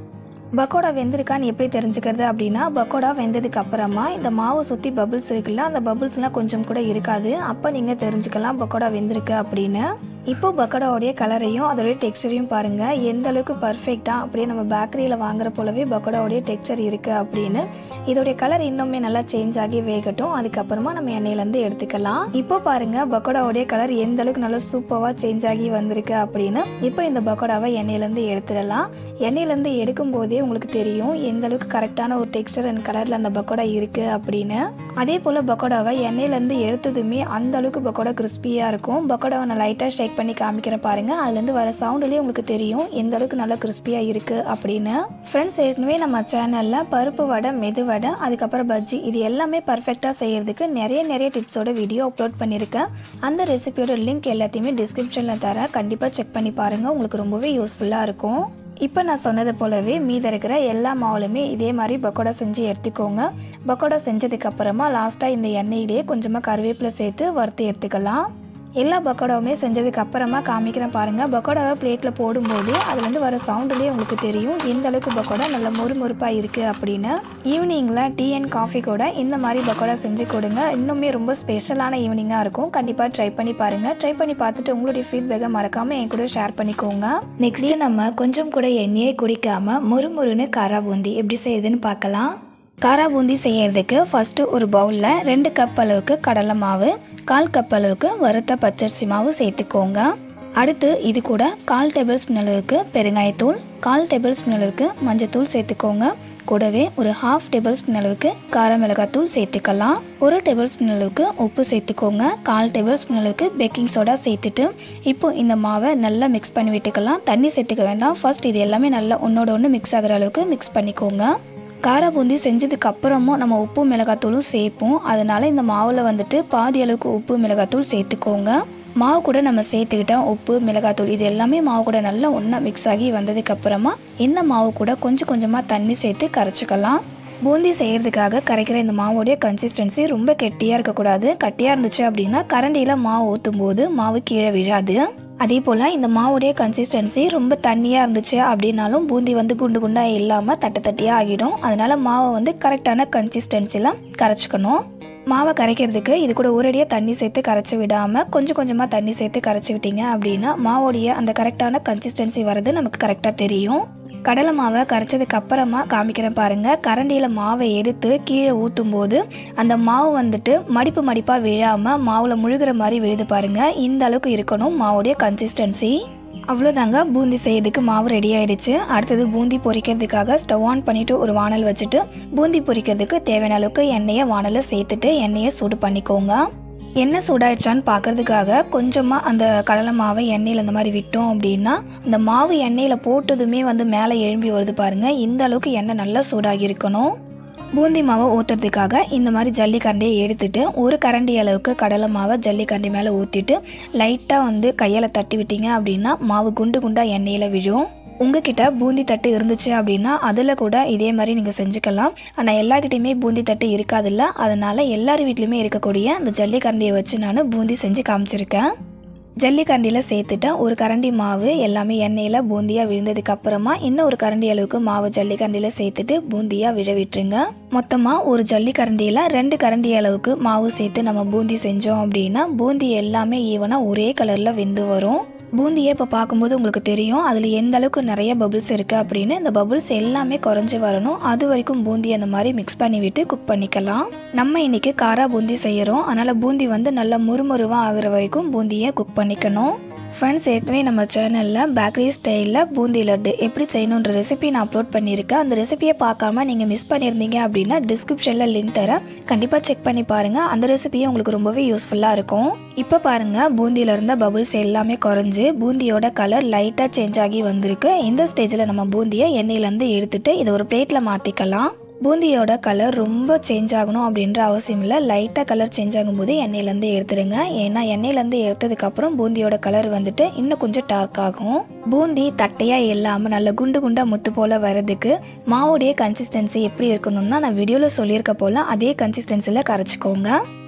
[SPEAKER 1] பக்கோடா வெந்திருக்கான்னு எப்படி தெரிஞ்சுக்கிறது அப்படின்னா, பக்கோடா வெந்ததுக்கு அப்புறமா இந்த மாவை சுற்றி பபுள்ஸ் இருக்குல்ல, அந்த பபுள்ஸ்லாம் கொஞ்சம் கூட இருக்காது. அப்போ நீங்கள் தெரிஞ்சுக்கலாம் பக்கோடா வெந்திருக்கு அப்படின்னு. இப்போ பக்கோடாவுடைய கலரையும் அதோடைய டெக்ஸ்டரையும் பாருங்கள், எந்த அளவுக்கு பர்ஃபெக்டாக அப்படியே நம்ம பேக்கரியில் வாங்குற போலவே பக்கோடாவுடைய டெக்ஸ்டர் இருக்குது அப்படின்னு. இதோடைய கலர் இன்னுமே நல்லா சேஞ்ச் ஆகி வேகட்டும், அதுக்கப்புறமா நம்ம எண்ணெயிலேருந்து எடுத்துக்கலாம். இப்போ பாருங்கள் பக்கோடாவுடைய கலர் எந்த அளவுக்கு நல்லா சூப்பராக சேஞ்ச் ஆகி வந்திருக்கு அப்படின்னு. இப்போ இந்த பக்கோடாவை எண்ணெயிலேருந்து எடுத்துடலாம். எண்ணெயிலேருந்து எடுக்கும் போதே உங்களுக்கு தெரியும் எந்த அளவுக்கு கரெக்டான ஒரு டெக்ஸ்டர் அண்ட் கலரில் அந்த பக்கோடா இருக்குது அப்படின்னு. அதே போல் பக்கோடாவை எண்ணெயிலேருந்து எடுத்ததுமே அந்த அளவுக்கு பக்கோடா கிறிஸ்பியாக இருக்கும். பக்கோடாவை நான் லைட்டாக ஷேக் பண்ணி காமிக்கிறேன் பாருங்க, அதுலேருந்து வர சவுண்ட்லேயே உங்களுக்கு தெரியும் எந்த அளவுக்கு நல்லா கிறிஸ்பியாக இருக்குது அப்படின்னு. ஃப்ரெண்ட்ஸ், ஏற்கனவே நம்ம சேனலில் பருப்பு வடை, மெது வடை, அதுக்கப்புறம் பஜ்ஜி, இது எல்லாமே பர்ஃபெக்டாக செய்கிறதுக்கு நிறைய டிப்ஸோட வீடியோ அப்லோட் பண்ணியிருக்கேன். அந்த ரெசிபியோட லிங்க் எல்லாத்தையுமே டிஸ்கிரிப்ஷனில் தரேன், கண்டிப்பாக செக் பண்ணி பாருங்கள், உங்களுக்கு ரொம்பவே யூஸ்ஃபுல்லாக இருக்கும். இப்போ நான் சொன்னது போலவே மீதம் இருக்கிற எல்லா மாவுலையுமே இதே மாதிரி பக்கோடா செஞ்சு எடுத்துக்கோங்க. பக்கோடா செஞ்சதுக்கப்புறமா லாஸ்ட்டாக இந்த எண்ணெயிலேயே கொஞ்சமாக கருவேப்பிலை சேர்த்து வறுத்து எடுத்துக்கலாம். எல்லா பக்கோடாவுமே செஞ்சதுக்கு அப்புறமா காமிக்கிறேன் பாருங்கள். பக்கோடாவை பிளேட்டில் போடும்போது அதுலேருந்து வர சவுண்டுலேயே உங்களுக்கு தெரியும் எந்த அளவுக்கு பக்கோடா நல்லா மொறுமொறுப்பாக இருக்குது அப்படின்னு. ஈவினிங்கில் டீ அண்ட் காஃபி கூட இந்த மாதிரி பக்கோடா செஞ்சு கொடுங்க, இன்னுமே ரொம்ப ஸ்பெஷலான ஈவினிங்காக இருக்கும். கண்டிப்பாக ட்ரை பண்ணி பாருங்கள். ட்ரை பண்ணி பார்த்துட்டு உங்களுடைய ஃபீட்பேக்கை மறக்காமல் என் கூட ஷேர் பண்ணிக்கோங்க. நெக்ஸ்ட்டு நம்ம கொஞ்சம் கூட எண்ணெயை குடிக்காமல் மொறுமொறுன்னு காரா பூந்தி எப்படி செய்யுதுன்னு பார்க்கலாம். காரா பூந்தி செய்யறதுக்கு ஃபஸ்ட்டு ஒரு பவுலில் 2 கப் அளவுக்கு கடலை மாவு, 1/4 கப் அளவுக்கு வறுத்த பச்சரிசி மாவு சேர்த்துக்கோங்க. அடுத்து இது கூட 1/4 டேபிள் ஸ்பூன் அளவுக்கு பெருங்காயத்தூள், 1/4 டேபிள் ஸ்பூன் அளவுக்கு மஞ்சத்தூள் சேர்த்துக்கோங்க. கூடவே ஒரு 1/2 டேபிள் ஸ்பூன் அளவுக்கு கார மிளகாத்தூள் சேர்த்துக்கலாம். 1 டேபிள் ஸ்பூன் அளவுக்கு உப்பு சேர்த்துக்கோங்க. 1/4 டேபிள் ஸ்பூன் அளவுக்கு பேக்கிங் சோடா சேர்த்துட்டு இப்போ இந்த மாவை நல்லா மிக்ஸ் பண்ணி விட்டுக்கலாம். தண்ணி சேர்த்துக்க வேண்டாம். ஃபர்ஸ்ட் இது எல்லாமே நல்லா ஒன்றோட ஒன்று மிக்ஸ் ஆகிற அளவுக்கு மிக்ஸ் பண்ணிக்கோங்க. காரா பூந்தி செஞ்சதுக்கு அப்புறமும் நம்ம உப்பு மிளகாத்தூளும் சேர்ப்போம், அதனால இந்த மாவில் வந்துட்டு பாதி அளவுக்கு உப்பு மிளகாத்தூள் சேர்த்துக்கோங்க. மாவு கூட நம்ம சேர்த்துக்கிட்டோம் உப்பு மிளகாத்தூள் இது எல்லாமே மாவு கூட நல்லா ஒன்றா மிக்ஸ் ஆகி வந்ததுக்கு அப்புறமா இந்த மாவு கூட கொஞ்சம் கொஞ்சமாக தண்ணி சேர்த்து கரைச்சிக்கலாம். பூந்தி செய்கிறதுக்காக கரைக்கிற இந்த மாவோடைய கன்சிஸ்டன்சி ரொம்ப கெட்டியாக இருக்கக்கூடாது. கட்டியாக இருந்துச்சு அப்படின்னா கரண்டியில் மாவு ஊற்றும் போது மாவு கீழே விழாது. அதே போல் இந்த மாவுடைய கன்சிஸ்டன்சி ரொம்ப தண்ணியாக இருந்துச்சு அப்படின்னாலும் பூந்தி வந்து குண்டு குண்டாக இல்லாமல் தட்டியாக ஆகிடும். அதனால் மாவை கரெக்டான கன்சிஸ்டன்சியில் கரைச்சிக்கணும். மாவை கரைக்கிறதுக்கு இது கூட ஒரேடியாக தண்ணி சேர்த்து கரைச்சி விடாமல் கொஞ்சம் கொஞ்சமாக தண்ணி சேர்த்து கரைச்சி விட்டீங்க அப்படின்னா மாவோடைய அந்த கரெக்டான கன்சிஸ்டன்சி வர்றது நமக்கு கரெக்டாக தெரியும். கடலை மாவை கரைச்சதுக்கு அப்புறமா காமிக்கிறேன் பாருங்கள். கரண்டியில் மாவை எடுத்து கீழே ஊற்றும் போது அந்த மாவு மடிப்பாக விழாமல் மாவில் முழுகிற மாதிரி விழுது பாருங்கள். இந்த அளவுக்கு இருக்கணும் மாவுடைய கன்சிஸ்டன்சி. அவ்வளோதாங்க, பூந்தி செய்யறதுக்கு மாவு ரெடி ஆகிடுச்சு. அடுத்தது பூந்தி பொரிக்கிறதுக்காக ஸ்டவ் ஆன் பண்ணிவிட்டு ஒரு வானல் வச்சுட்டு பூந்தி பொரிக்கிறதுக்கு தேவையான அளவுக்கு எண்ணெயை வானலில் சேர்த்துட்டு எண்ணெயை சூடு பண்ணிக்கோங்க. எண்ணெய் சூடாயிடுச்சான்னு பார்க்கறதுக்காக கொஞ்சமாக அந்த கடலை மாவை எண்ணெயில் இந்த மாதிரி விட்டோம் அப்படின்னா அந்த மாவு எண்ணெயில் போட்டதுமே மேலே எழும்பி வருது பாருங்கள். இந்த அளவுக்கு எண்ணெய் நல்லா சூடாகி இருக்கணும். பூந்தி மாவை ஊற்றுறதுக்காக இந்த மாதிரி ஜல்லிக்கரண்டியை எடுத்துட்டு ஒரு கரண்டி அளவுக்கு கடலை மாவை ஜல்லிக்கரண்டி மேலே ஊற்றிட்டு லைட்டாக கையால் தட்டி விட்டீங்க அப்படின்னா மாவு குண்டு குண்டாக எண்ணெயில் விழும். உங்ககிட்ட பூந்தி தட்டு இருந்துச்சு அப்படின்னா அதில் கூட இதே மாதிரி நீங்கள் செஞ்சுக்கலாம். ஆனால் எல்லாருக்கிட்டையுமே பூந்தி தட்டு இருக்காதில்ல, அதனால் எல்லார் வீட்லேயுமே இருக்கக்கூடிய அந்த ஜல்லிக்கரண்டியை வச்சு நான் பூந்தி செஞ்சு காமிச்சிருக்கேன். ஜல்லிக்கரண்டியில் சேர்த்துட்டு ஒரு கரண்டி மாவு எல்லாமே எண்ணெயில் பூந்தியாக விழுந்ததுக்கு அப்புறமா இன்னும் ஒரு கரண்டி அளவுக்கு மாவு ஜல்லிக்கரண்டியில் சேர்த்துட்டு பூந்தியாக விழ விட்டுருங்க. மொத்தமாக ஒரு ஜல்லிக்கரண்டியில் 2 கரண்டி அளவுக்கு மாவு சேர்த்து நம்ம பூந்தி செஞ்சோம் அப்படின்னா பூந்தி எல்லாமே ஈவனாக ஒரே கலரில் வெந்து வரும். பூந்தியை இப்போ பார்க்கும்போது உங்களுக்கு தெரியும் அதில் எந்த அளவுக்கு நிறைய பபுள்ஸ் இருக்குது அப்படின்னு. இந்த பபுள்ஸ் எல்லாமே குறைஞ்சி வரணும், அது வரைக்கும் பூந்தி அந்த மாதிரி மிக்ஸ் பண்ணி விட்டு குக் பண்ணிக்கலாம். நம்ம இன்னைக்கு காரா பூந்தி செய்கிறோம், அதனால் பூந்தி நல்லா முறுமுறுவாக ஆகிற வரைக்கும் பூந்தியை குக் பண்ணிக்கணும். ஃப்ரெண்ட்ஸ், ஏற்கனவே நம்ம சேனலில் பேக்கரி ஸ்டைலில் பூந்தி லட்டு எப்படி செய்யணுன்ற ரெசிபி நான் அப்லோட் பண்ணியிருக்கேன். அந்த ரெசிபியை பார்க்காம நீங்கள் மிஸ் பண்ணியிருந்தீங்க அப்படின்னா டிஸ்கிரிப்ஷனில் லிங்க் தரேன், கண்டிப்பாக செக் பண்ணி பாருங்கள். அந்த ரெசிபியும் உங்களுக்கு ரொம்பவே யூஸ்ஃபுல்லாக இருக்கும். இப்போ பாருங்கள், பூந்தியில் இருந்த பபுள்ஸ் எல்லாமே குறைஞ்சி பூந்தியோட கலர் லைட்டாக சேஞ்ச் ஆகி வந்திருக்கு. இந்த ஸ்டேஜில் நம்ம பூந்தியை எண்ணெயிலேருந்து எடுத்துட்டு இதை ஒரு பிளேட்டில் மாற்றிக்கலாம். பூந்தியோட கலர் ரொம்ப சேஞ்ச் ஆகணும் அப்படின்ற அவசியம் இல்லை. லைட்டாக கலர் சேஞ்ச் ஆகும்போது எண்ணெயிலேருந்து எடுத்துடுங்க. ஏன்னா எண்ணெயிலேருந்து எடுத்ததுக்கப்புறம் பூந்தியோட கலர் வந்துட்டு இன்னும் கொஞ்சம் டார்க் ஆகும். பூந்தி தட்டையாக இல்லாமல் நல்ல குண்டு குண்டாக முத்து போல் வரதுக்கு மாவுடைய கன்சிஸ்டன்சி எப்படி இருக்கணும்னா நான் வீடியோவில் சொல்லியிருக்க போல் அதே கன்சிஸ்டன்சியில் கரைச்சிக்கோங்க.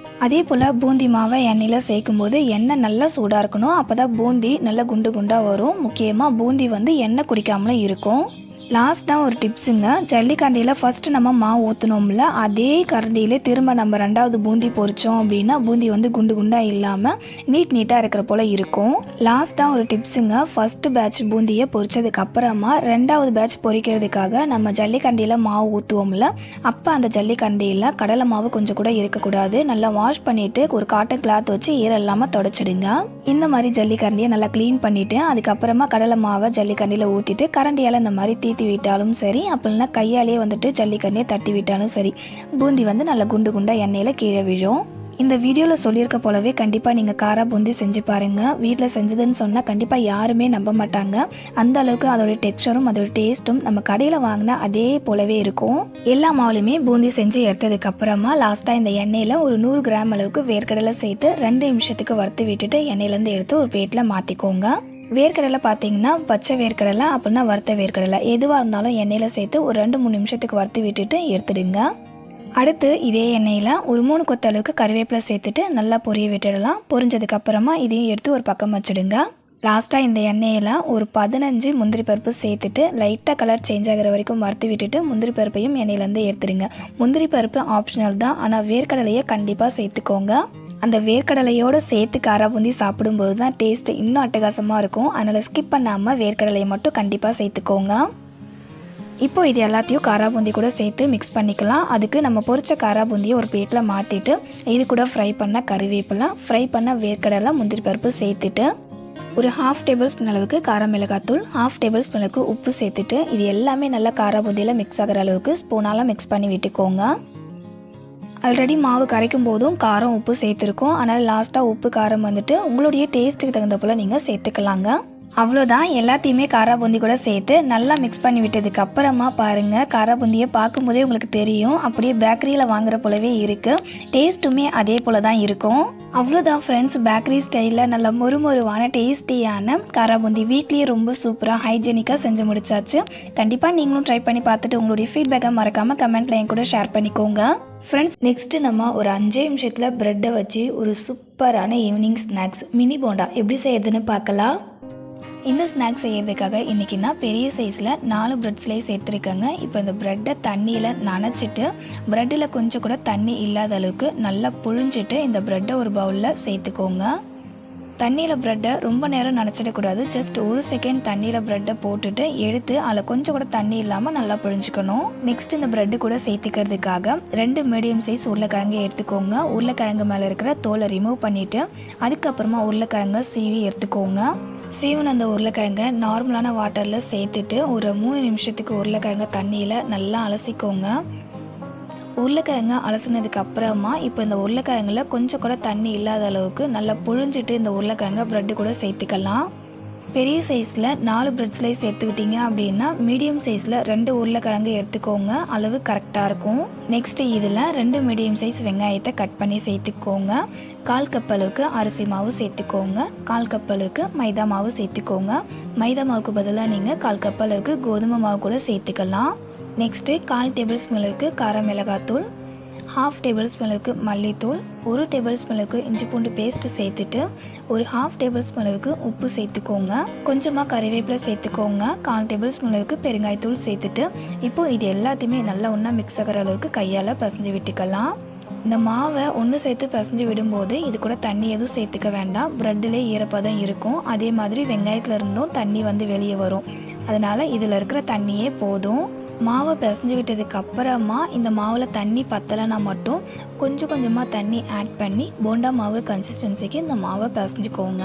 [SPEAKER 1] அதே போல் பூந்தி மாவை எண்ணெயில் சேர்க்கும் போது எண்ணெய் நல்லா சூடாக இருக்கணும். அப்போ தான் பூந்தி நல்லா குண்டு குண்டாக வரும். முக்கியமாக பூந்தி வந்து எண்ணெய் குடிக்காமலும் இருக்கும். லாஸ்ட்டாக ஒரு டிப்ஸுங்க, ஜல்லிக்கரண்டியில் ஃபஸ்ட்டு நம்ம மாவு ஊற்றினோம்ல அதே கரண்டியிலே திரும்ப நம்ம ரெண்டாவது பூந்தி பொரித்தோம் அப்படின்னா பூந்தி வந்து குண்டு குண்டாக இல்லாமல் நீட்டாக இருக்கிற போல் இருக்கும். லாஸ்ட்டாக ஒரு டிப்ஸுங்க, ஃபஸ்ட்டு பேட்ச் பூந்தியை பொரிச்சதுக்கப்புறமா ரெண்டாவது பேட்ச் பொரிக்கிறதுக்காக நம்ம ஜல்லிக்கரண்டியில் மாவு ஊற்றுவோம்ல அப்போ அந்த ஜல்லிக்கரண்டியில் கடலை மாவு கொஞ்சம் கூட இருக்கக்கூடாது. நல்லா வாஷ் பண்ணிவிட்டு ஒரு காட்டன் கிளாத் வச்சு ஈரம் இல்லாமல் தொடச்சிடுங்க. இந்த மாதிரி ஜல்லிக்கரண்டியை நல்லா க்ளீன் பண்ணிவிட்டு அதுக்கப்புறமா கடலை மாவை ஜல்லிக்கரண்டியில் ஊற்றிட்டு கரண்டியால் இந்த மாதிரி தீத்தி விட்டாலும் சரி, அப்படின்னா கையாலேயே வந்துட்டு ஜல்லிக்கரண்டியை தட்டி விட்டாலும் சரி, பூந்தி வந்து நல்லா குண்டு குண்டா எண்ணெயில் கீழே விழும். இந்த வீடியோவில் சொல்லியிருக்க போலவே கண்டிப்பாக நீங்கள் காரா பூந்தி செஞ்சு பாருங்கள். வீட்டில் செஞ்சதுன்னு சொன்னால் கண்டிப்பாக யாருமே நம்ப மாட்டாங்க. அந்த அளவுக்கு அதோட டெக்ஸ்சரும் அதோட டேஸ்ட்டும் நம்ம கடையில் வாங்கினா அதே போலவே இருக்கும். எல்லா மாவுலையுமே பூந்தி செஞ்சு எடுத்ததுக்கு அப்புறமா லாஸ்ட்டாக இந்த எண்ணெயில் ஒரு 100 கிராம் அளவுக்கு வேர்க்கடலை சேர்த்து 2 நிமிஷத்துக்கு வறுத்து விட்டுட்டு எண்ணெயிலேருந்து எடுத்து ஒரு பிளேட்டில் மாற்றிக்கோங்க. வேர்க்கடலை பார்த்தீங்கன்னா பச்சை வேர்க்கடலை அப்படின்னா வறுத்த வேர்க்கடலை எதுவாக இருந்தாலும் எண்ணெயில் சேர்த்து ஒரு 2-3 நிமிஷத்துக்கு வறுத்து விட்டுட்டு எடுத்துடுங்க. அடுத்து இதே எண்ணெயில் ஒரு 3 கொத்து அளவுக்கு கருவேப்பிலை சேர்த்துட்டு நல்லா பொரிய விட்டுடலாம். பொரிஞ்சதுக்கு அப்புறமா இதையும் எடுத்து ஒரு பக்கம் வச்சுடுங்க. லாஸ்ட்டாக இந்த எண்ணெயில் ஒரு 15 முந்திரி பருப்பு சேர்த்துட்டு லைட்டாக கலர் சேஞ்ச் ஆகிற வரைக்கும் வறுத்து விட்டுட்டு முந்திரி பருப்பையும் எண்ணெயிலேருந்து எடுத்துடுங்க. முந்திரி பருப்பு ஆப்ஷனல் தான், ஆனால் வேர்க்கடலையை கண்டிப்பாக சேர்த்துக்கோங்க. அந்த வேர்க்கடலையோடு சேர்த்து காரா பூந்தி சாப்பிடும்போது தான் டேஸ்ட் இன்னும் அட்டகாசமாக இருக்கும். அதனால் ஸ்கிப் பண்ணாமல் வேர்க்கடலையை மட்டும் கண்டிப்பாக சேர்த்துக்கோங்க. இப்போ இது எல்லாத்தையும் காரா பூந்தி கூட சேர்த்து மிக்ஸ் பண்ணிக்கலாம். அதுக்கு நம்ம பொரிச்ச காரா பூந்தியை ஒரு பிளேட்டில் மாற்றிட்டு இது கூட ஃப்ரை பண்ண கறிவேப்பிலை, ஃப்ரை பண்ண வேர்க்கடலை, முந்திரி பருப்பு சேர்த்துட்டு ஒரு 1/2 டேபிள் ஸ்பூன் அளவுக்கு கார மிளகாத்தூள், 1/2 டேபிள் ஸ்பூன் அளவுக்கு உப்பு சேர்த்துட்டு இது எல்லாமே நல்லா காரா பூந்தியில் மிக்ஸ் ஆகிற அளவுக்கு ஸ்பூனால் மிக்ஸ் பண்ணி விட்டுக்கோங்க. ஆல்ரெடி மாவு கரைக்கும் போதும் காரம் உப்பு சேர்த்துருக்கோம். அதனால் லாஸ்ட்டாக உப்பு காரம் வந்துட்டு உங்களுடைய டேஸ்ட்டுக்கு தகுந்த போல் நீங்கள் சேர்த்துக்கலாங்க. அவ்வளோதான், எல்லாத்தையுமே காரா பூந்தி கூட சேர்த்து நல்லா மிக்ஸ் பண்ணி விட்டதுக்கு அப்புறமா பாருங்கள், காரா பூந்தியை பார்க்கும்போதே உங்களுக்கு தெரியும் அப்படியே பேக்கரியில் வாங்குற போலவே இருக்குது. டேஸ்ட்டுமே அதே போல் தான் இருக்கும். அவ்வளோதான் ஃப்ரெண்ட்ஸ், பேக்கரி ஸ்டைலில் நல்ல மொறுமொருவான டேஸ்டியான காரா பூந்தி வீட்லேயே ரொம்ப சூப்பராக ஹைஜெனிக்காக செஞ்சு முடிச்சாச்சு. கண்டிப்பாக நீங்களும் ட்ரை பண்ணி பார்த்துட்டு உங்களுடைய ஃபீட்பேக்கை மறக்காமல் கமெண்ட்டில் என் கூட ஷேர் பண்ணிக்கோங்க. ஃப்ரெண்ட்ஸ், நெக்ஸ்ட்டு நம்ம ஒரு 5 நிமிஷத்தில் ப்ரெட்டை வச்சு ஒரு சூப்பரான ஈவினிங் ஸ்நாக்ஸ் மினி போண்டா எப்படி செய்யறதுன்னு பார்க்கலாம். இந்த ஸ்நாக்ஸ் செய்யறதுக்காக இன்றைக்கி நான் பெரிய சைஸில் 4 ப்ரெட் ஸ்லைஸ் எடுத்துருக்கேங்க. இப்போ இந்த ப்ரெட்டை தண்ணியில் நனைச்சிட்டு ப்ரெட்டில் கொஞ்சம் கூட தண்ணி இல்லாத அளவுக்கு நல்லா புழிஞ்சிட்டு இந்த ப்ரெட்டை ஒரு பவுலில் சேர்த்துக்கோங்க. தண்ணியில் ப்ரெட்டை ரொம்ப நேரம் நனைச்சிடக்கூடாது. ஜஸ்ட் 1 செகண்ட் தண்ணியில் ப்ரெட்டை போட்டுட்டு எடுத்து அதில் கொஞ்சம் கூட தண்ணி இல்லாமல் நல்லா புழிஞ்சிக்கணும். நெக்ஸ்ட் இந்த ப்ரெட்டு கூட சேர்த்துக்கிறதுக்காக 2 மீடியம் சைஸ் உருளைக்கிழங்கு எடுத்துக்கோங்க. உருளைக்கிழங்கு மேலே இருக்கிற தோலை ரிமூவ் பண்ணிவிட்டு அதுக்கப்புறமா உருளைக்கிழங்கை சீவி எடுத்துக்கோங்க. சீவன் அந்த உருளைக்கிழங்கை நார்மலான வாட்டரில் சேர்த்துட்டு ஒரு 3 நிமிஷத்துக்கு உருளைக்கிழங்கை தண்ணியில் நல்லா அலசிக்கோங்க. உருளைக்கிழங்கு அலசினதுக்கு அப்புறமா இப்போ இந்த உருளைக்கிழங்குல கொஞ்சம் கூட தண்ணி இல்லாத அளவுக்கு நல்லா புழிஞ்சிட்டு இந்த உருளைக்கிழங்கை ப்ரெட்டு கூட சேர்த்துக்கலாம். பெரிய சைஸில் 4 ப்ரெட் ஸ்லைஸ் எடுத்துக்கிட்டிங்க அப்படின்னா மீடியம் சைஸில் 2 உருளைக்கிழங்கு எடுத்துக்கோங்க, அளவு கரெக்டாக இருக்கும். நெக்ஸ்ட்டு இதில் 2 மீடியம் சைஸ் வெங்காயத்தை கட் பண்ணி சேர்த்துக்கோங்க. 1/4 கப் அளவுக்கு அரிசி மாவு சேர்த்துக்கோங்க. 1/4 கப் அளவுக்கு மைதா மாவு சேர்த்துக்கோங்க. மைதா மாவுக்கு பதிலாக நீங்கள் 1/4 கப் அளவுக்கு கோதுமை மாவு கூட சேர்த்துக்கலாம். நெக்ஸ்ட்டு 1/4 டேபிள் ஸ்பூன் அளவுக்கு கார மிளகாத்தூள், 1/2 டேபிள் ஸ்பூன் அளவுக்கு மல்லித்தூள், 1 டேபிள் ஸ்பூன் அளவுக்கு இஞ்சி பூண்டு பேஸ்ட்டு சேர்த்துட்டு ஒரு 1/2 டேபிள் ஸ்பூன் அளவுக்கு உப்பு சேர்த்துக்கோங்க. கொஞ்சமாக கறிவேப்பிலை சேர்த்துக்கோங்க. 1/4 டேபிள் ஸ்பூன் அளவுக்கு பெருங்காயத்தூள் சேர்த்துட்டு இப்போது இது எல்லாத்தையுமே நல்லா ஒன்றா மிக்ஸ் ஆகிற அளவுக்கு கையால் பிசைஞ்சு விட்டுக்கலாம். இந்த மாவை ஒன்று சேர்த்து பிசைஞ்சு விடும்போது இது கூட தண்ணி எதுவும் சேர்த்துக்க வேண்டாம். ப்ரெட்டிலே ஈரப்பதம் இருக்கும். அதே மாதிரி வெங்காயத்தில் இருந்தும் தண்ணி வந்து வெளியே வரும். அதனால் இதில் இருக்கிற தண்ணியே போதும். மாவை பிசைஞ்சு விட்டதுக்கு அப்புறமா இந்த மாவில் தண்ணி பத்தலைன்னா மட்டும் கொஞ்சம் கொஞ்சமாக தண்ணி ஆட் பண்ணி போண்டா மாவு கன்சிஸ்டன்சிக்கு இந்த மாவை பிசைஞ்சுக்கோங்க.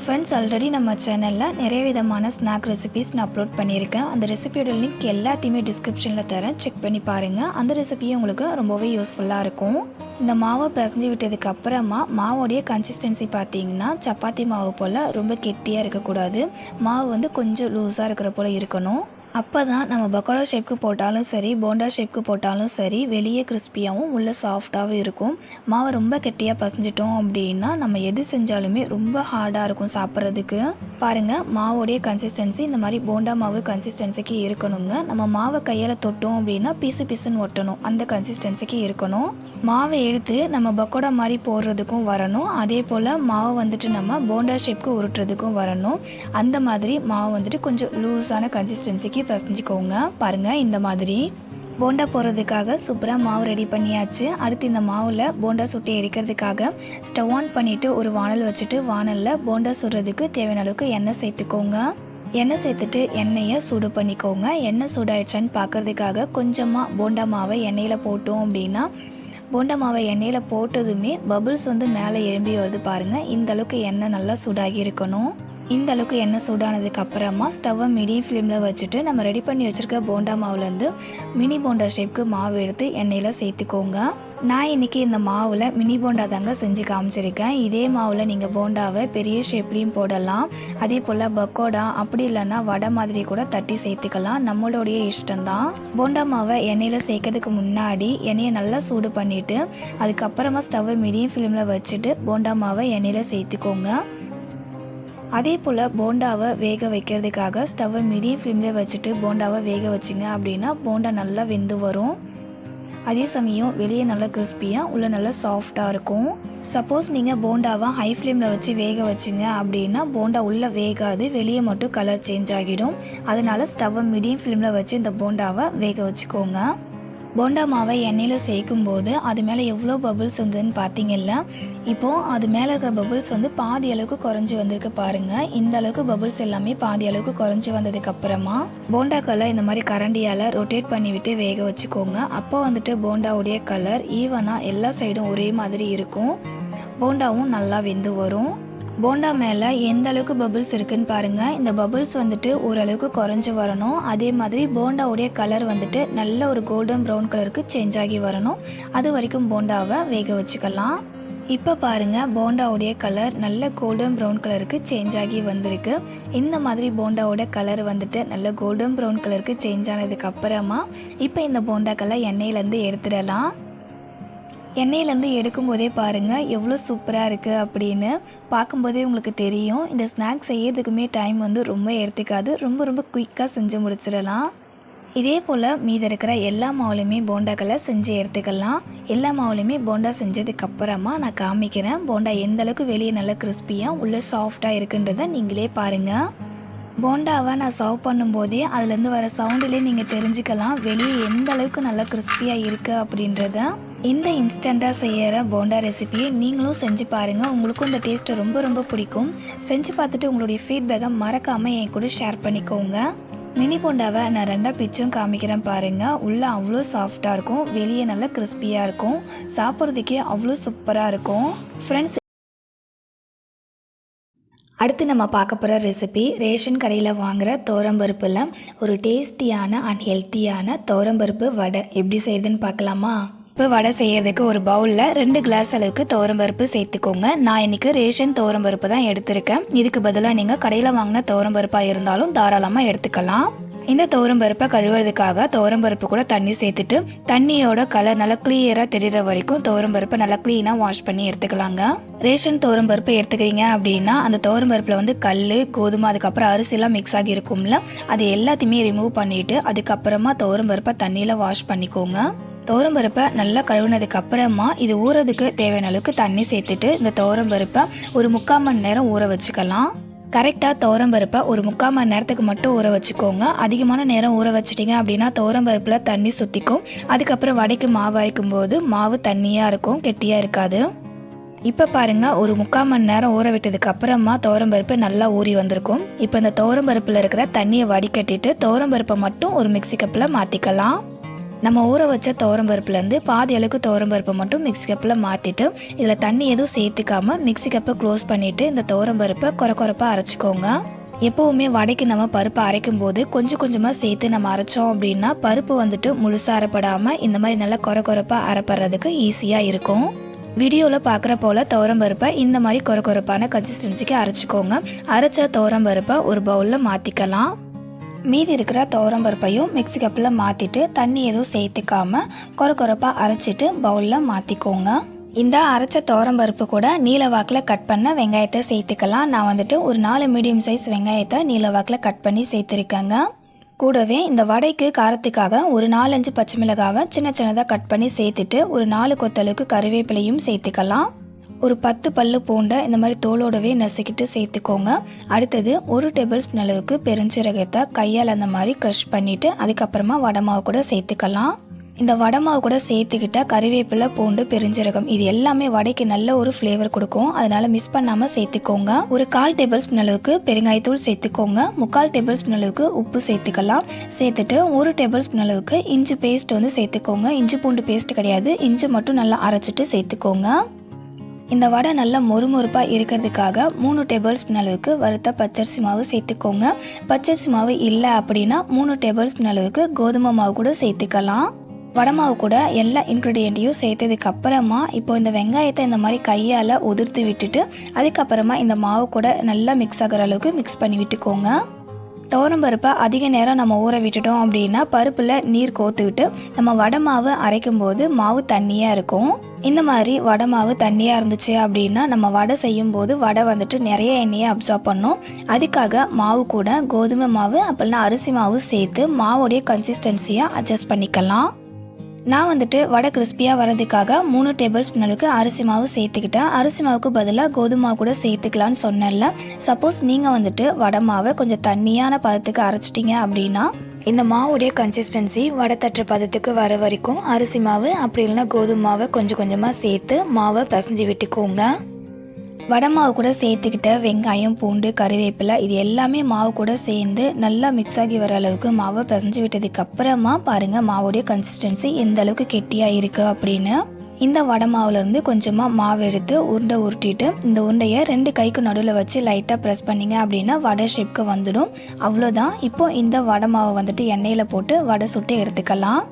[SPEAKER 1] ஃப்ரெண்ட்ஸ், ஆல்ரெடி நம்ம சேனலில் நிறைய விதமான ஸ்நாக் ரெசிபிஸ் நான் அப்லோட் பண்ணியிருக்கேன். அந்த ரெசிபியோட லிங்க் எல்லாத்தையுமே டிஸ்கிரிப்ஷனில் தரேன், செக் பண்ணி பாருங்கள். அந்த ரெசிபியும் உங்களுக்கு ரொம்பவே யூஸ்ஃபுல்லாக இருக்கும். இந்த மாவை பிசைஞ்சு விட்டதுக்கு அப்புறமா மாவோடைய கன்சிஸ்டன்சி பார்த்தீங்கன்னா சப்பாத்தி மாவு போல் ரொம்ப கெட்டியாக இருக்கக்கூடாது. மாவு வந்து கொஞ்சம் லூஸாக இருக்கிற போல் இருக்கணும். அப்போ தான் நம்ம பக்கோடா ஷேப்க்கு போட்டாலும் சரி, போண்டா ஷேப்க்கு போட்டாலும் சரி, வெளியே கிறிஸ்பியாகவும் உள்ள சாஃப்டாகவும் இருக்கும். மாவை ரொம்ப கெட்டியாக பசஞ்சிட்டோம் அப்படின்னா நம்ம எது செஞ்சாலுமே ரொம்ப ஹார்டாக இருக்கும் சாப்பிட்றதுக்கு. பாருங்கள், மாவோடைய கன்சிஸ்டன்சி இந்த மாதிரி போண்டா மாவு கன்சிஸ்டன்சிக்கு இருக்கணுங்க. நம்ம மாவை கையால் தொட்டோம் அப்படின்னா பிசு பிசுன்னு ஒட்டணும், அந்த கன்சிஸ்டன்சிக்கு இருக்கணும். மாவை எடுத்து நம்ம பக்கோடா மாதிரி போடுறதுக்கும் வரணும், அதே போல் மாவு வந்துட்டு நம்ம போண்டா ஷேப்க்கு உருட்டுறதுக்கும் வரணும். அந்த மாதிரி மாவு வந்துட்டு கொஞ்சம் லூஸான கன்சிஸ்டன்சிக்கு பசஞ்சிக்கோங்க. பாருங்கள், இந்த மாதிரி போண்டா போடுறதுக்காக சூப்பராக மாவு ரெடி பண்ணியாச்சு. அடுத்து இந்த மாவில் போண்டா சுட்டி எடுக்கிறதுக்காக ஸ்டவ் ஆன் பண்ணிவிட்டு ஒரு வானல் வச்சுட்டு வானலில் போண்டா சுடுறதுக்கு தேவையான அளவுக்கு எண்ணெய் சேர்த்துக்கோங்க. எண்ணெய் சேர்த்துட்டு எண்ணெயை சூடு பண்ணிக்கோங்க. எண்ணெய் சூடாயிடுச்சான்னு பார்க்குறதுக்காக கொஞ்சமாக போண்டா மாவை எண்ணெயில் போட்டோம் அப்படின்னா போண்டா மாவை எண்ணெயில் போட்டதுமே பபுள்ஸ் வந்து மேலே எழும்பி வருது பாருங்கள். இந்த அளவுக்கு எண்ணெய் நல்லா சூடாகி இருக்கணும். இந்த அளவுக்கு எண்ணெய் சூடானதுக்கு அப்புறமா ஸ்டவ்வை மீடியம் ஃப்ளேமில் வச்சுட்டு நம்ம ரெடி பண்ணி வச்சுருக்க போண்டா மாவுலேருந்து மினி போண்டா ஷேப்க்கு மாவு எடுத்து எண்ணெயில் சேர்த்துக்கோங்க. நான் இன்றைக்கி இந்த மாவில் மினி போண்டா தாங்க செஞ்சு காமிச்சிருக்கேன். இதே மாவில் நீங்கள் போண்டாவை பெரிய ஷேப்லேயும் போடலாம், அதே போல் பக்கோடா அப்படி இல்லைன்னா வடை மாதிரி கூட தட்டி சேர்த்துக்கலாம், நம்மளுடைய இஷ்டம்தான். போண்டா மாவை எண்ணெயில் சேர்க்கறதுக்கு முன்னாடி எண்ணெயை நல்லா சூடு பண்ணிவிட்டு அதுக்கப்புறமா ஸ்டவ்வை மீடியம் ஃப்ளேமில் வச்சுட்டு போண்டா மாவை எண்ணெயில் சேர்த்துக்கோங்க. அதே போல் போண்டாவை வேக வைக்கிறதுக்காக ஸ்டவ்வை மீடியம் ஃப்ளேமில் வச்சுட்டு போண்டாவை வேக வச்சிங்க அப்படின்னா போண்டா நல்லா வெந்து வரும். அதே சமயம் வெளியே நல்லா கிறிஸ்பியாக உள்ள நல்லா சாஃப்டாக இருக்கும். சப்போஸ் நீங்கள் போண்டாவை ஹை ஃப்ளேமில் வச்சு வேக வச்சிங்க அப்படின்னா போண்டா உள்ளே வேகாது, வெளியே மட்டும் கலர் சேஞ்ச் ஆகிடும். அதனால் ஸ்டவ்வை மீடியம் ஃப்ளேமில் வச்சு இந்த போண்டாவை வேக வச்சுக்கோங்க. போண்டா மாவை எண்ணெயில் சேர்க்கும் போது அது மேலே எவ்வளோ பபுள்ஸ் இருந்ததுன்னு பார்த்தீங்கல்ல, இப்போது அது மேலே இருக்கிற பபுள்ஸ் வந்து பாதி அளவுக்கு குறைஞ்சி வந்திருக்கு பாருங்கள். இந்த அளவுக்கு பபுள்ஸ் எல்லாமே பாதி அளவுக்கு குறைஞ்சி வந்ததுக்கப்புறமா போண்டாக்களை இந்த மாதிரி கரண்டியால் ரொட்டேட் பண்ணிவிட்டு வேக வச்சுக்கோங்க. அப்போ வந்துட்டு போண்டாவுடைய கலர் ஈவனாக எல்லா சைடும் ஒரே மாதிரி இருக்கும், போண்டாவும் நல்லா வெந்து வரும். போண்டா மேலே எந்த அளவுக்கு பபுள்ஸ் இருக்குன்னு பாருங்கள். இந்த பபுள்ஸ் வந்துட்டு ஓரளவுக்கு குறைஞ்சி வரணும். அதே மாதிரி போண்டாவுடைய கலர் வந்துட்டு நல்ல ஒரு கோல்டன் ப்ரௌன் கலருக்கு சேஞ்ச் ஆகி வரணும். அது வரைக்கும் போண்டாவை வேக வச்சுக்கலாம். இப்போ பாருங்கள், போண்டாவுடைய கலர் நல்ல கோல்டன் ப்ரௌன் கலருக்கு சேஞ்ச் ஆகி வந்திருக்கு. இந்த மாதிரி போண்டாவோட கலர் வந்துட்டு நல்ல கோல்டன் ப்ரௌன் கலருக்கு சேஞ்ச் ஆனதுக்கு அப்புறமா இப்போ இந்த போண்டாக்களை எண்ணெயிலேருந்து எடுத்துடலாம். எண்ணெயிலேருந்து எடுக்கும்போதே பாருங்கள் எவ்வளோ சூப்பராக இருக்குது அப்படின்னு பார்க்கும்போதே உங்களுக்கு தெரியும். இந்த ஸ்நாக்ஸ் செய்யறதுக்குமே டைம் வந்து ரொம்ப எடுத்துக்காது, ரொம்ப குயிக்காக செஞ்சு முடிச்சிடலாம். இதே போல் மீதி இருக்கிற எல்லா மாவுலையுமே போண்டாக்களை செஞ்சு எடுத்துக்கலாம். எல்லா மாவுலையுமே போண்டா செஞ்சதுக்கப்புறமா நான் காமிக்கிறேன் போண்டா எந்த அளவுக்கு வெளியே நல்லா கிறிஸ்பியாக உள்ள சாஃப்டாக இருக்குன்றதை நீங்களே பாருங்கள். போண்டாவை நான் சர்வ் பண்ணும்போதே அதுலேருந்து வர சவுண்டிலே நீங்கள் தெரிஞ்சுக்கலாம் வெளியே எந்த அளவுக்கு நல்லா கிறிஸ்பியாக இருக்குது அப்படின்றத. இந்த இன்ஸ்டண்ட்டாக செய்கிற போண்டா ரெசிபியை நீங்களும் செஞ்சு பாருங்கள், உங்களுக்கும் இந்த டேஸ்ட்டு ரொம்ப பிடிக்கும். செஞ்சு பார்த்துட்டு உங்களுடைய ஃபீட்பேக்கை மறக்காமல் என் கூட ஷேர் பண்ணிக்கோங்க. மினி போண்டாவை நான் ரெண்டாக பிச்சும் காமிக்கிறேன் பாருங்கள். உள்ளே அவ்வளோ சாஃப்டாக இருக்கும், வெளியே நல்லா கிறிஸ்பியாக இருக்கும், சாப்பிட்றதுக்கே அவ்வளோ சூப்பராக இருக்கும். ஃப்ரெண்ட்ஸ், அடுத்து நம்ம பார்க்க போகிற ரெசிபி ரேஷன் கடையில் வாங்குகிற துவரம்பருப்பில் ஒரு டேஸ்டியான அண்ட் ஹெல்த்தியான துவரம்பருப்பு வடை எப்படி செய்யுதுன்னு பார்க்கலாமா? இப்போ வடை செய்கிறதுக்கு ஒரு பவுலில் 2 கிளாஸ் அளவுக்கு துவரம்பருப்பு சேர்த்துக்கோங்க. நான் இன்றைக்கி ரேஷன் துவரம்பருப்பு தான் எடுத்திருக்கேன். இதுக்கு பதிலாக நீங்கள் கடையில் வாங்கின துவரம்பருப்பாக இருந்தாலும் தாராளமாக எடுத்துக்கலாம். இந்த துவரம்பருப்பை கழுவுறதுக்காக துவரம்பருப்பு கூட தண்ணி சேர்த்துட்டு தண்ணியோட கலர் நல்லா கிளியராக தெரிகிற வரைக்கும் துவரம்பருப்பை நல்லா க்ளீனாக வாஷ் பண்ணி எடுத்துக்கலாங்க. ரேஷன் துவரம்பருப்பு எடுத்துக்கிறீங்க அப்படின்னா அந்த துவரம்பருப்பில் வந்து கல், கோதுமை, அதுக்கப்புறம் அரிசிலாம் மிக்ஸ் ஆகி இருக்கும்ல, அது எல்லாத்தையுமே ரிமூவ் பண்ணிவிட்டு அதுக்கப்புறமா துவரம்பருப்பை தண்ணியில் வாஷ் பண்ணிக்கோங்க. துவரம்பருப்பை நல்லா கழுவுனதுக்கு அப்புறமா இது ஊறதுக்கு தேவையான அளவுக்கு தண்ணி சேர்த்துட்டு இந்த துவரம்பருப்பை ஒரு 3/4 மணி நேரம் ஊற வச்சுக்கலாம். கரெக்டாக துவரம்பருப்பை ஒரு 3/4 மணி நேரத்துக்கு மட்டும் ஊற வச்சுக்கோங்க. அதிகமான நேரம் ஊற வச்சிட்டிங்க அப்படின்னா துவரம்பருப்பில் தண்ணி சுற்றிக்கும். அதுக்கப்புறம் வடைக்கு மாவு அரைக்கும் போது மாவு தண்ணியாக இருக்கும், கெட்டியாக இருக்காது. இப்போ பாருங்கள், ஒரு 3/4 மணி நேரம் ஊற விட்டதுக்கு அப்புறமா துவரம்பருப்பு நல்லா ஊறி வந்திருக்கும். இப்போ இந்த துவரம்பருப்பில் இருக்கிற தண்ணியை வடிகட்டிட்டு துவரம்பருப்பை மட்டும் ஒரு மிக்ஸி கப்பில் மாற்றிக்கலாம். நம்ம ஊற வச்ச துவரம்பருப்புலேருந்து பாதி அளவுக்கு துவரம்பருப்பை மட்டும் மிக்ஸி கப்பில் மாற்றிட்டு இதில் தண்ணி எதுவும் சேர்த்துக்காமல் மிக்ஸி கப்பை க்ளோஸ் பண்ணிவிட்டு இந்த துவரம்பருப்பை கொரப்பாக அரைச்சிக்கோங்க. எப்போவுமே வடைக்கு நம்ம பருப்பு அரைக்கும் போது கொஞ்சமாக சேர்த்து நம்ம அரைச்சோம் அப்படின்னா பருப்பு வந்துட்டு முழுசாக அரைப்படாமல் இந்த மாதிரி நல்லா கொரப்பாக அரைப்படுறதுக்கு ஈஸியாக இருக்கும். வீடியோவில் பார்க்குற போல் துவரம்பருப்பை இந்த மாதிரி கொரப்பான கன்சிஸ்டன்சிக்கு அரைச்சிக்கோங்க. அரைச்ச துவரம்பருப்பை ஒரு பவுலில் மாற்றிக்கலாம். மீதி இருக்கிற துவரம்பருப்பையும் மிக்ஸி கப்பில் மாற்றிட்டு தண்ணி எதுவும் சேர்த்துக்காம கொரப்பாக அரைச்சிட்டு பவுலில் மாற்றிக்கோங்க. இந்த அரைச்ச துவரம்பருப்பு கூட நீல வாக்கில் கட் பண்ண வெங்காயத்தை சேர்த்துக்கலாம். நான் வந்துட்டு ஒரு 4 மீடியம் சைஸ் வெங்காயத்தை நீல வாக்கில் கட் பண்ணி சேர்த்துருக்கேங்க. கூடவே இந்த வடைக்கு காரத்துக்காக ஒரு 4-5 பச்சை மிளகாவை சின்ன சின்னதாக கட் பண்ணி சேர்த்துட்டு ஒரு 4 கொத்தளவுக்கு கறிவேப்பிலையும் சேர்த்துக்கலாம். ஒரு 10 பல்லு பூண்டை இந்த மாதிரி தோலோடவே நசுக்கிட்டு சேர்த்துக்கோங்க. அடுத்தது 1 டேபிள் ஸ்பூன் அளவுக்கு பெருஞ்சீரகத்தை கையால் அந்த மாதிரி க்ரஷ் பண்ணிவிட்டு அதுக்கப்புறமா வடை மாவு கூட சேர்த்துக்கலாம். இந்த வடை மாவு கூட சேர்த்துக்கிட்ட கறிவேப்பிலை, பூண்டு, பெருஞ்சீரகம் இது எல்லாமே வடைக்கு நல்ல ஒரு ஃப்ளேவர் கொடுக்கும். அதனால மிஸ் பண்ணாமல் சேர்த்துக்கோங்க. ஒரு 1/4 டேபிள் ஸ்பூன் அளவுக்கு பெருங்காயத்தூள் சேர்த்துக்கோங்க. 3/4 டேபிள் ஸ்பூன் அளவுக்கு உப்பு சேர்த்துக்கலாம். சேர்த்துட்டு 1 டேபிள் ஸ்பூன் அளவுக்கு இஞ்சி பேஸ்ட் வந்து சேர்த்துக்கோங்க. இஞ்சி பூண்டு பேஸ்ட் கிடையாது, இஞ்சி மட்டும் நல்லா அரைச்சிட்டு சேர்த்துக்கோங்க. இந்த வடை நல்லா மொறுமொறுப்பாக இருக்கிறதுக்காக 3 டேபிள் ஸ்பூன் அளவுக்கு வறுத்த பச்சரிசி மாவு சேர்த்துக்கோங்க. பச்சரிசி மாவு இல்லை அப்படின்னா 3 டேபிள் ஸ்பூன் அளவுக்கு கோதுமை மாவு கூட சேர்த்துக்கலாம். வடை மாவு கூட எல்லா இன்க்ரீடியண்ட்டையும் சேர்த்ததுக்கு அப்புறமா இப்போ இந்த வெங்காயத்தை இந்த மாதிரி கையால் உதிர்த்து விட்டுட்டு அதுக்கப்புறமா இந்த மாவு கூட நல்லா மிக்ஸ் ஆகிற அளவுக்கு மிக்ஸ் பண்ணி விட்டுக்கோங்க. துவரம்பருப்பை அதிக நேரம் நம்ம ஊற விட்டுட்டோம் அப்படின்னா பருப்பில் நீர் கோத்துக்கிட்டு நம்ம வடை மாவு அரைக்கும் போது மாவு தண்ணியாக இருக்கும். இந்த மாதிரி வடை மாவு தண்ணியாக இருந்துச்சு அப்படின்னா நம்ம வடை செய்யும் போது வடை வந்துட்டு நிறைய எண்ணெயை அப்சார்ப் பண்ணும். அதுக்காக மாவு கூட கோதுமை மாவு அப்படின்னா அரிசி மாவு சேர்த்து மாவோடைய கன்சிஸ்டன்சியை அட்ஜஸ்ட் பண்ணிக்கலாம். நான் வந்துட்டு வடை கிறிஸ்பியாக வரதுக்காக 3 டேபிள் ஸ்பூன் அளவுக்கு அரிசி மாவு சேர்த்துக்கிட்டேன். அரிசி மாவுக்கு பதிலாக கோதுமை மாவு கூட சேர்த்துக்கலான்னு சொன்னேன்ல. சப்போஸ் நீங்கள் வந்துட்டு வடை மாவை கொஞ்சம் தண்ணியான பதத்துக்கு அரைச்சிட்டிங்க அப்படின்னா இந்த மாவுடைய கன்சிஸ்டன்சி வடை தட்டுற பதத்துக்கு வர வரைக்கும் அரிசி மாவு அப்படி இல்லைன்னா கோதுமை மாவை கொஞ்சம் கொஞ்சமாக சேர்த்து மாவை பிசைஞ்சு விட்டுக்கோங்க. வடை மாவு கூட சேர்த்துக்கிட்ட வெங்காயம், பூண்டு, கறிவேப்பிலை இது எல்லாமே மாவு கூட சேர்ந்து நல்லா மிக்ஸ் ஆகி வர அளவுக்கு மாவை பிசைஞ்சு விட்டதுக்கு அப்புறமா பாருங்கள் மாவுடைய கன்சிஸ்டன்சி எந்த அளவுக்கு கெட்டியாக இருக்குது அப்படின்னு. இந்த வடை மாவுலேருந்து கொஞ்சமாக மாவு எடுத்து உருண்டை உருட்டிட்டு இந்த உருண்டையை 2 கைக்கு நடுவில் வச்சு லைட்டாக ப்ரெஸ் பண்ணிங்க அப்படின்னா வடை ஷேப்க்கு வந்துடும். அவ்வளோதான். இப்போ இந்த வடை மாவை வந்துட்டு எண்ணெயில் போட்டு வடை சுட்டு எடுத்துக்கலாம்.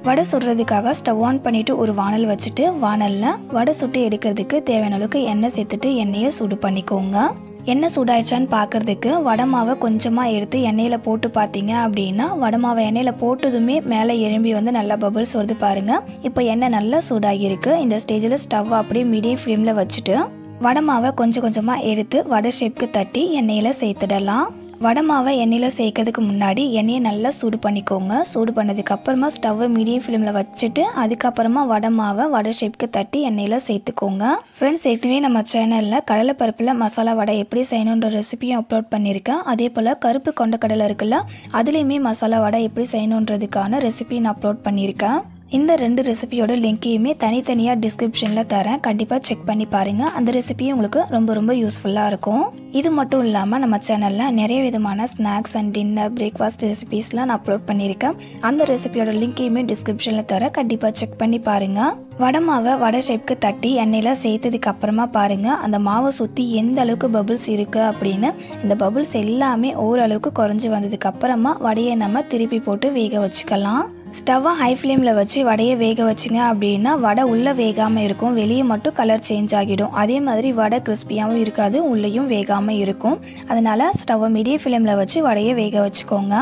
[SPEAKER 1] வடை சுடுறதுக்காக ஸ்டவ் ஆன் பண்ணிவிட்டு ஒரு வானல் வச்சுட்டு வானலில் வடை சுட்டு எடுக்கிறதுக்கு தேவையான அளவுக்கு எண்ணெய் சேர்த்துட்டு எண்ணெயை சூடு பண்ணிக்கோங்க. எண்ணெய் சூடாயிடுச்சான்னு பார்க்குறதுக்கு வடை மாவை கொஞ்சமாக எடுத்து எண்ணெயில் போட்டு பார்த்தீங்க அப்படின்னா வடை மாவை எண்ணெயில் போட்டதுமே மேலே எழும்பி வந்து நல்லா பபிள்ஸ் வருது பாருங்கள். இப்போ எண்ணெய் நல்லா சூடாகிருக்கு. இந்த ஸ்டேஜில் ஸ்டவ் அப்படியே மீடியம் ஃப்ளேமில் வச்சுட்டு வடை மாவை கொஞ்சம் கொஞ்சமாக எடுத்து வடை ஷேப்க்கு தட்டி எண்ணெயில் சேர்த்துடலாம். வடை மாவை எண்ணெயில் சேர்க்கறதுக்கு முன்னாடி எண்ணெயை நல்லா சூடு பண்ணிக்கோங்க. சூடு பண்ணதுக்கு அப்புறமா ஸ்டவ்வை மீடியம் ஃப்ளேமில் வச்சுட்டு அதுக்கப்புறமா வடை மாவை வடை ஷேப்க்கு தட்டி எண்ணெயில் சேர்த்துக்கோங்க. ஃப்ரெண்ட்ஸ், ஏற்கனவே நம்ம சேனலில் கடலைப்பருப்பில் மசாலா வடை எப்படி செய்யணுன்ற ரெசிபியும் அப்லோட் பண்ணியிருக்கேன். அதே போல் கருப்பு கொண்டக்கடலை இருக்குல்ல, அதுலேயுமே மசாலா வடை எப்படி செய்யணுன்றதுக்கான ரெசிபி நான் அப்லோட் பண்ணியிருக்கேன். இந்த 2 ரெசிபியோட லிங்கையுமே தனித்தனியாக டிஸ்கிரிப்ஷனில் தரேன். கண்டிப்பாக செக் பண்ணி பாருங்கள். அந்த ரெசிபியும் உங்களுக்கு ரொம்ப யூஸ்ஃபுல்லாக இருக்கும். இது மட்டும் இல்லாமல் நம்ம சேனலில் நிறைய விதமான ஸ்நாக்ஸ் அண்ட் டின்னர், பிரேக்ஃபாஸ்ட் ரெசிபீஸ்லாம் நான் அப்லோட் பண்ணியிருக்கேன். அந்த ரெசிபியோட லிங்கையுமே டிஸ்கிரிப்ஷனில் தரேன். கண்டிப்பாக செக் பண்ணி பாருங்கள். வடை மாவை வடை ஷேப்க்கு தட்டி எண்ணெயில் சேர்த்ததுக்கு அப்புறமா பாருங்கள் அந்த மாவை சுற்றி எந்த அளவுக்கு பபிள்ஸ் இருக்குது அப்படின்னு. இந்த பபிள்ஸ் எல்லாமே ஓரளவுக்கு குறைஞ்சி வந்ததுக்கு அப்புறமா வடையை நம்ம திருப்பி போட்டு வேக வச்சுக்கலாம். ஸ்டவ்வை ஹை ஃப்ளேமில் வச்சு வடையை வேக வச்சிங்க அப்படின்னா வடை உள்ளே வேகாமல் இருக்கும், வெளியே மட்டும் கலர் சேஞ்ச் ஆகிடும். அதே மாதிரி வடை கிறிஸ்பியாகவும் இருக்காது, உள்ளேயும் வேகாமல் இருக்கும். அதனால் ஸ்டவ்வை மீடியம் ஃப்ளேமில் வச்சு வடையை வேக வச்சுக்கோங்க.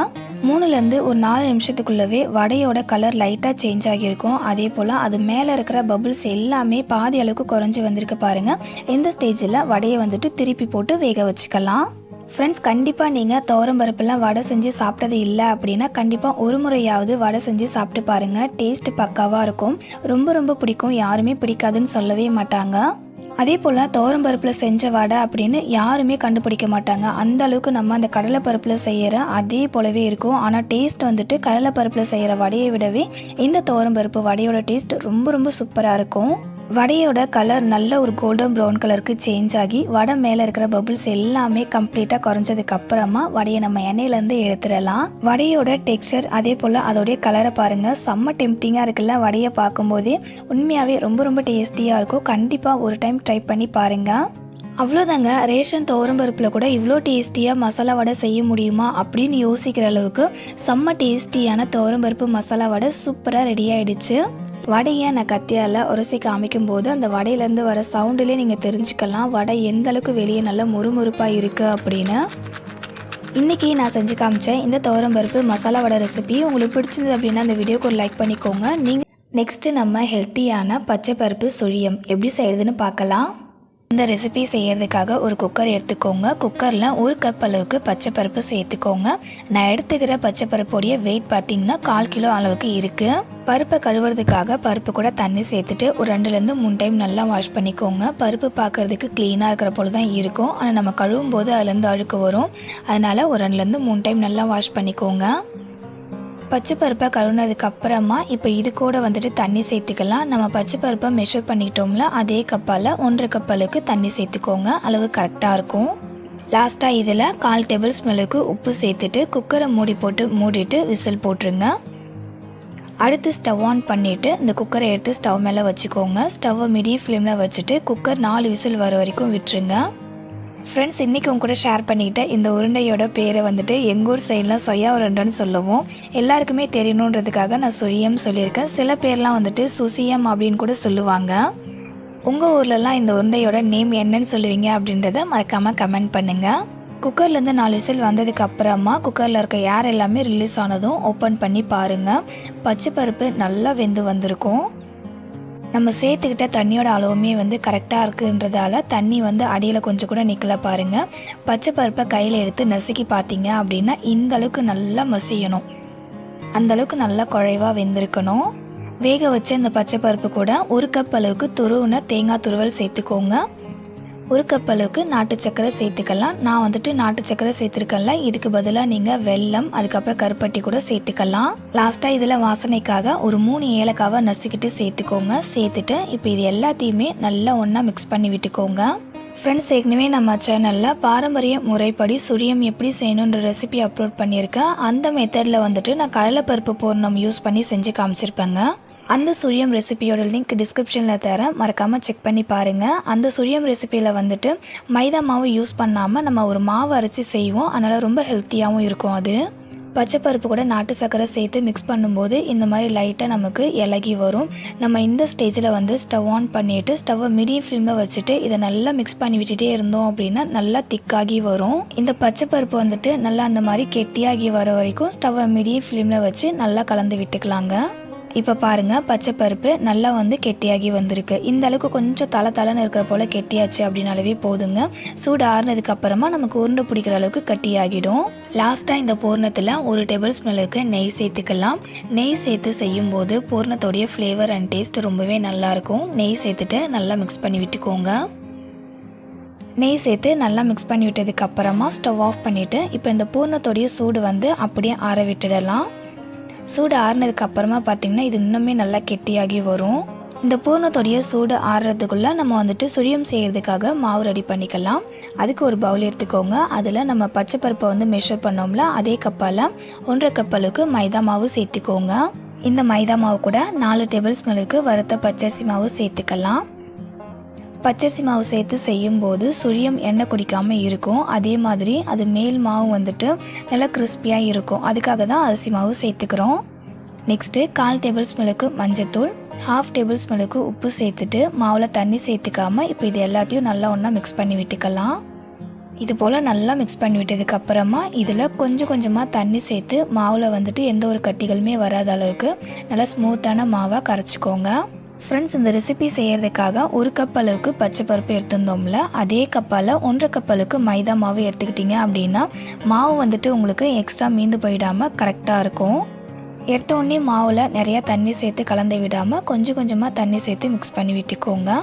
[SPEAKER 1] 3லேருந்து ஒரு 4 நிமிஷத்துக்குள்ளவே வடையோட கலர் லைட்டாக சேஞ்ச் ஆகியிருக்கும். அதே போல் அது மேலே இருக்கிற பபிள்ஸ் எல்லாமே பாதி அளவுக்கு குறைஞ்சி வந்திருக்கு பாருங்கள். இந்த ஸ்டேஜில் வடையை வந்துட்டு திருப்பி போட்டு வேக வச்சுக்கலாம். ஃப்ரெண்ட்ஸ், கண்டிப்பாக நீங்கள் துவரம்பருப்புலாம் வடை செஞ்சு சாப்பிட்டது இல்லை அப்படின்னா கண்டிப்பாக ஒரு முறையாவது வடை செஞ்சு சாப்பிட்டு பாருங்கள். டேஸ்ட் பக்காவாக இருக்கும். ரொம்ப பிடிக்கும். யாருமே பிடிக்காதுன்னு சொல்லவே மாட்டாங்க. அதே போல் துவரம்பருப்பில் செஞ்ச வடை அப்படின்னு யாருமே கண்டுபிடிக்க மாட்டாங்க. அந்த அளவுக்கு நம்ம அந்த கடலைப்பருப்பில் செய்கிற அதே போலவே இருக்கும். ஆனால் டேஸ்ட் வந்துட்டு கடலைப்பருப்பில் செய்கிற வடையை விடவே இந்த துவரம்பருப்பு வடையோட டேஸ்ட் ரொம்ப சூப்பராக இருக்கும். வடையோட கலர் நல்ல ஒரு கோல்டன் ப்ரௌன் கலருக்கு சேஞ்ச் ஆகி வடை மேலே இருக்கிற பபிள்ஸ் எல்லாமே கம்ப்ளீட்டாக குறைஞ்சதுக்கு அப்புறமா வடையை நம்ம எண்ணெயிலேருந்து எடுத்துடலாம். வடையோட டெக்ஸ்சர் அதே போல் அதோடைய கலரை பாருங்கள், செம்ம டெம்ப்டிங்காக இருக்குல்ல. வடையை பார்க்கும்போதே உண்மையாகவே ரொம்ப டேஸ்டியாக இருக்கும். கண்டிப்பாக ஒரு டைம் ட்ரை பண்ணி பாருங்கள். அவ்வளோதாங்க, ரேஷன் துவரம்பருப்பில் கூட இவ்வளோ டேஸ்டியாக மசாலா வடை செய்ய முடியுமா அப்படின்னு யோசிக்கிற அளவுக்கு செம்ம டேஸ்டியான துவரம்பருப்பு மசாலா வடை சூப்பராக ரெடி ஆகிடுச்சு. வடையை நான் கத்தியால் உரசி காமிக்கும் போது அந்த வடையிலேருந்து வர சவுண்டிலே நீங்கள் தெரிஞ்சுக்கலாம் வடை எந்த அளவுக்கு வெளியே நல்லா முறுமுறுப்பாக இருக்குது அப்படின்னு. இன்றைக்கி நான் செஞ்சு காமிச்சேன் இந்த துவரம் பருப்பு மசாலா வடை ரெசிபி உங்களுக்கு பிடிச்சிருந்தது அப்படின்னா அந்த வீடியோக்கு ஒரு லைக் பண்ணிக்கோங்க. நீங்கள் நெக்ஸ்ட்டு நம்ம ஹெல்த்தியான பச்சை பருப்பு சுழியம் எப்படி செய்கிறதுன்னு பார்க்கலாம். இந்த ரெசிபி செய்கிறதுக்காக ஒரு குக்கர் எடுத்துக்கோங்க. குக்கரில் 1 கப் அளவுக்கு பச்சை பருப்பு சேர்த்துக்கோங்க. நான் எடுத்துக்கிற பச்சை பருப்புடைய வெயிட் பார்த்திங்கன்னா 1/4 கிலோ அளவுக்கு இருக்குது. பருப்பை கழுவுறதுக்காக பருப்பு கூட தண்ணி சேர்த்துட்டு ஒரு 2லேருந்து 3 டைம் நல்லா வாஷ் பண்ணிக்கோங்க. பருப்பு பார்க்குறதுக்கு க்ளீனாக இருக்கிற போல தான் இருக்கும், ஆனால் நம்ம கழுவும் போது அதுலேருந்து அழுக்கு வரும். அதனால் ஒரு 2லேருந்து 3 டைம் நல்லா வாஷ் பண்ணிக்கோங்க. பச்சை பருப்பை கழுவுனதுக்கு அப்புறமா இப்போ இது கூட வந்துட்டு தண்ணி சேர்த்துக்கலாம். நம்ம பச்சை பருப்பை மெஷர் பண்ணிக்கிட்டோம்ல, அதே கப்பால் 1.5 கப் அளவுக்கு தண்ணி சேர்த்துக்கோங்க. அளவு கரெக்டாக இருக்கும். லாஸ்ட்டாக இதில் 1/4 டேபிள் ஸ்பூனுக்கு உப்பு சேர்த்துட்டு குக்கரை மூடிட்டு விசில் போட்டுருங்க. அடுத்து ஸ்டவ் ஆன் பண்ணிவிட்டு இந்த குக்கரை எடுத்து ஸ்டவ் மேலே வச்சுக்கோங்க. ஸ்டவ்வை மீடியம் ஃப்ளேமில் வச்சுட்டு குக்கர் 4 விசில் வர வரைக்கும் விட்டுருங்க. ஃப்ரெண்ட்ஸ், இன்றைக்கி உங்க கூட ஷேர் பண்ணிக்கிட்ட இந்த உருண்டையோட பேரை வந்துட்டு எங்கள் ஊர் சைடில் சொயா உருண்டைன்னு சொல்லுவோம். எல்லாருக்குமே தெரியணுன்றதுக்காக நான் சுழியம் சொல்லியிருக்கேன். சில பேர்லாம் வந்துட்டு சுசியம் அப்படின்னு கூட சொல்லுவாங்க. உங்கள் ஊர்லலாம் இந்த உருண்டையோட நேம் என்னன்னு சொல்லுவீங்க அப்படின்றத மறக்காமல் கமெண்ட் பண்ணுங்கள். குக்கர்லேருந்து 4 விசில் வந்ததுக்கு அப்புறமா குக்கரில் இருக்க ஏர் எல்லாமே ரிலீஸ் ஆனதும் ஓப்பன் பண்ணி பாருங்கள். பச்சை பருப்பு நல்லா வெந்து வந்திருக்கும். நம்ம சேர்த்துக்கிட்ட தண்ணியோட அளவுமே வந்து கரெக்டாக இருக்குன்றதால தண்ணி வந்து அடியில் கொஞ்சம் கூட நிற்கல பாருங்கள். பச்சை பருப்பை கையில் எடுத்து நசுக்கி பார்த்தீங்க அப்படின்னா இந்த அளவுக்கு நல்லா மசியணும். அந்தளவுக்கு நல்லா குழைவாக வெந்திருக்கணும். வேக வச்ச இந்த பச்சை பருப்பு கூட 1 கப் அளவுக்கு துருவின தேங்காய் துருவல் சேர்த்துக்கோங்க. 1 கப் அளவுக்கு நாட்டு சக்கரை சேர்த்துக்கலாம். நான் வந்துட்டு நாட்டு சக்கரை சேர்த்துருக்கேன்ல, இதுக்கு பதிலாக நீங்கள் வெல்லம் அதுக்கப்புறம் கருப்பட்டி கூட சேர்த்துக்கலாம். லாஸ்ட்டாக இதில் வாசனைக்காக ஒரு 3 ஏலக்காவை நசுக்கிட்டு சேர்த்துக்கோங்க. சேர்த்துட்டு இப்போ இது எல்லாத்தையுமே நல்லா ஒன்றா மிக்ஸ் பண்ணி விட்டுக்கோங்க. ஃப்ரெண்ட்ஸ், ஏற்கனவே நம்ம சேனலில் பாரம்பரிய முறைப்படி சுழியம் எப்படி செய்யணுன்ற ரெசிபி அப்லோட் பண்ணியிருக்கேன். அந்த மெத்தடில் வந்துட்டு நான் கடலைப்பருப்பு பூர்ணம் யூஸ் பண்ணி செஞ்சு காமிச்சிருப்பேங்க. அந்த சுழியம் ரெசிபியோட லிங்க் டிஸ்கிரிப்ஷனில் தரேன், மறக்காமல் செக் பண்ணி பாருங்கள். அந்த சுழியம் ரெசிபியில் வந்துட்டு மைதா மாவு யூஸ் பண்ணாமல் நம்ம ஒரு மாவு அரைச்சி செய்வோம். அதனால் ரொம்ப ஹெல்த்தியாகவும் இருக்கும். அது பச்சை பருப்பு கூட நாட்டு சக்கரை சேர்த்து மிக்ஸ் பண்ணும்போது இந்த மாதிரி லைட்டாக நமக்கு இலகி வரும். நம்ம இந்த ஸ்டேஜில் வந்து ஸ்டவ் ஆன் பண்ணிவிட்டு ஸ்டவ்வை மீடியம் ஃப்ளேமில் வச்சுட்டு இதை நல்லா மிக்ஸ் பண்ணி விட்டுட்டே இருந்தோம் அப்படின்னா நல்லா திக்காகி வரும். இந்த பச்சை பருப்பு வந்துட்டு நல்லா அந்த மாதிரி கெட்டியாகி வர வரைக்கும் ஸ்டவ்வை மீடியம் ஃப்ளேமில் வச்சு நல்லா கலந்து விட்டுக்கலாங்க. இப்போ பாருங்கள், பச்சை பருப்பு நல்லா வந்து கெட்டியாகி வந்திருக்கு. இந்த அளவுக்கு கொஞ்சம் தலை இருக்கிற போல் கெட்டியாச்சு அப்படின்னாலவே போதுங்க. சூடு ஆறுனதுக்கு அப்புறமா நமக்கு உருண்டை பிடிக்கிற அளவுக்கு கட்டியாகிடும். லாஸ்ட்டாக இந்த பூர்ணத்தில் 1 டேபிள் ஸ்பூன் அளவுக்கு நெய் சேர்த்துக்கலாம். நெய் சேர்த்து செய்யும்போது பூர்ணத்தோடைய ஃப்ளேவர் அண்ட் டேஸ்ட் ரொம்பவே நல்லாயிருக்கும். நெய் சேர்த்துட்டு நல்லா மிக்ஸ் பண்ணி விட்டுக்கோங்க. நெய் சேர்த்து நல்லா மிக்ஸ் பண்ணி விட்டதுக்கு அப்புறமா ஸ்டவ் ஆஃப் பண்ணிவிட்டு இப்போ இந்த பூர்ணத்தோடைய சூடு வந்து அப்படியே ஆற விட்டுடலாம். சூடு ஆறுனதுக்கு அப்புறமா பார்த்திங்கன்னா இது இன்னுமே நல்லா கெட்டியாகி வரும். இந்த பூர்ணத்தோடைய சூடு ஆறுறதுக்குள்ளே நம்ம வந்துட்டு சுழியம் செய்கிறதுக்காக மாவு ரெடி பண்ணிக்கலாம். அதுக்கு ஒரு பவுல் எடுத்துக்கோங்க. அதில் நம்ம பச்சை பருப்பை வந்து மெஷர் பண்ணோம்ல, அதே கப்பால் 1.5 கப் அளவுக்கு மைதா மாவு சேர்த்துக்கோங்க. இந்த மைதா மாவு கூட 4 டேபிள் ஸ்பூன் அளவுக்கு வறுத்த பச்சரிசி மாவு சேர்த்துக்கலாம். பச்சரிசி மாவு சேர்த்து செய்யும்போது சுழியம் எண்ணெய் குடிக்காமல் இருக்கும். அதே மாதிரி அது மேல் மாவு வந்துட்டு நல்லா கிறிஸ்பியாக இருக்கும். அதுக்காக தான் அரிசி மாவு சேர்த்துக்கிறோம். நெக்ஸ்ட்டு 1/4 டேபிள் ஸ்பூனுக்கு மஞ்சத்தூள், 1/2 டேபிள் ஸ்பூனுக்கு உப்பு சேர்த்துட்டு மாவில் தண்ணி சேர்த்துக்காமல் இப்போ இது எல்லாத்தையும் நல்லா ஒன்றா மிக்ஸ் பண்ணி விட்டுக்கலாம். இது போல் நல்லா மிக்ஸ் பண்ணி விட்டதுக்கு அப்புறமா இதில் கொஞ்சம் கொஞ்சமாக தண்ணி சேர்த்து மாவில் வந்துட்டு எந்த ஒரு கட்டிகளுமே வராத அளவுக்கு நல்லா ஸ்மூத்தான மாவாக கரைச்சிக்கோங்க. ஃப்ரெண்ட்ஸ், இந்த ரெசிபி செய்கிறதுக்காக 1 கப் அளவுக்கு பச்சை பருப்பு எடுத்துருந்தோம்ல, அதே கப்பால் 1.5 கப் அளவுக்கு மைதா மாவு எடுத்துக்கிட்டிங்க அப்படின்னா மாவு வந்துட்டு உங்களுக்கு எக்ஸ்ட்ரா மீந்து போயிடாமல் கரெக்டாக இருக்கும். எடுத்த உடனே மாவில் நிறையா தண்ணி சேர்த்து கலந்து விடாமல் கொஞ்சம் கொஞ்சமாக தண்ணி சேர்த்து மிக்ஸ் பண்ணி விட்டுக்கோங்க.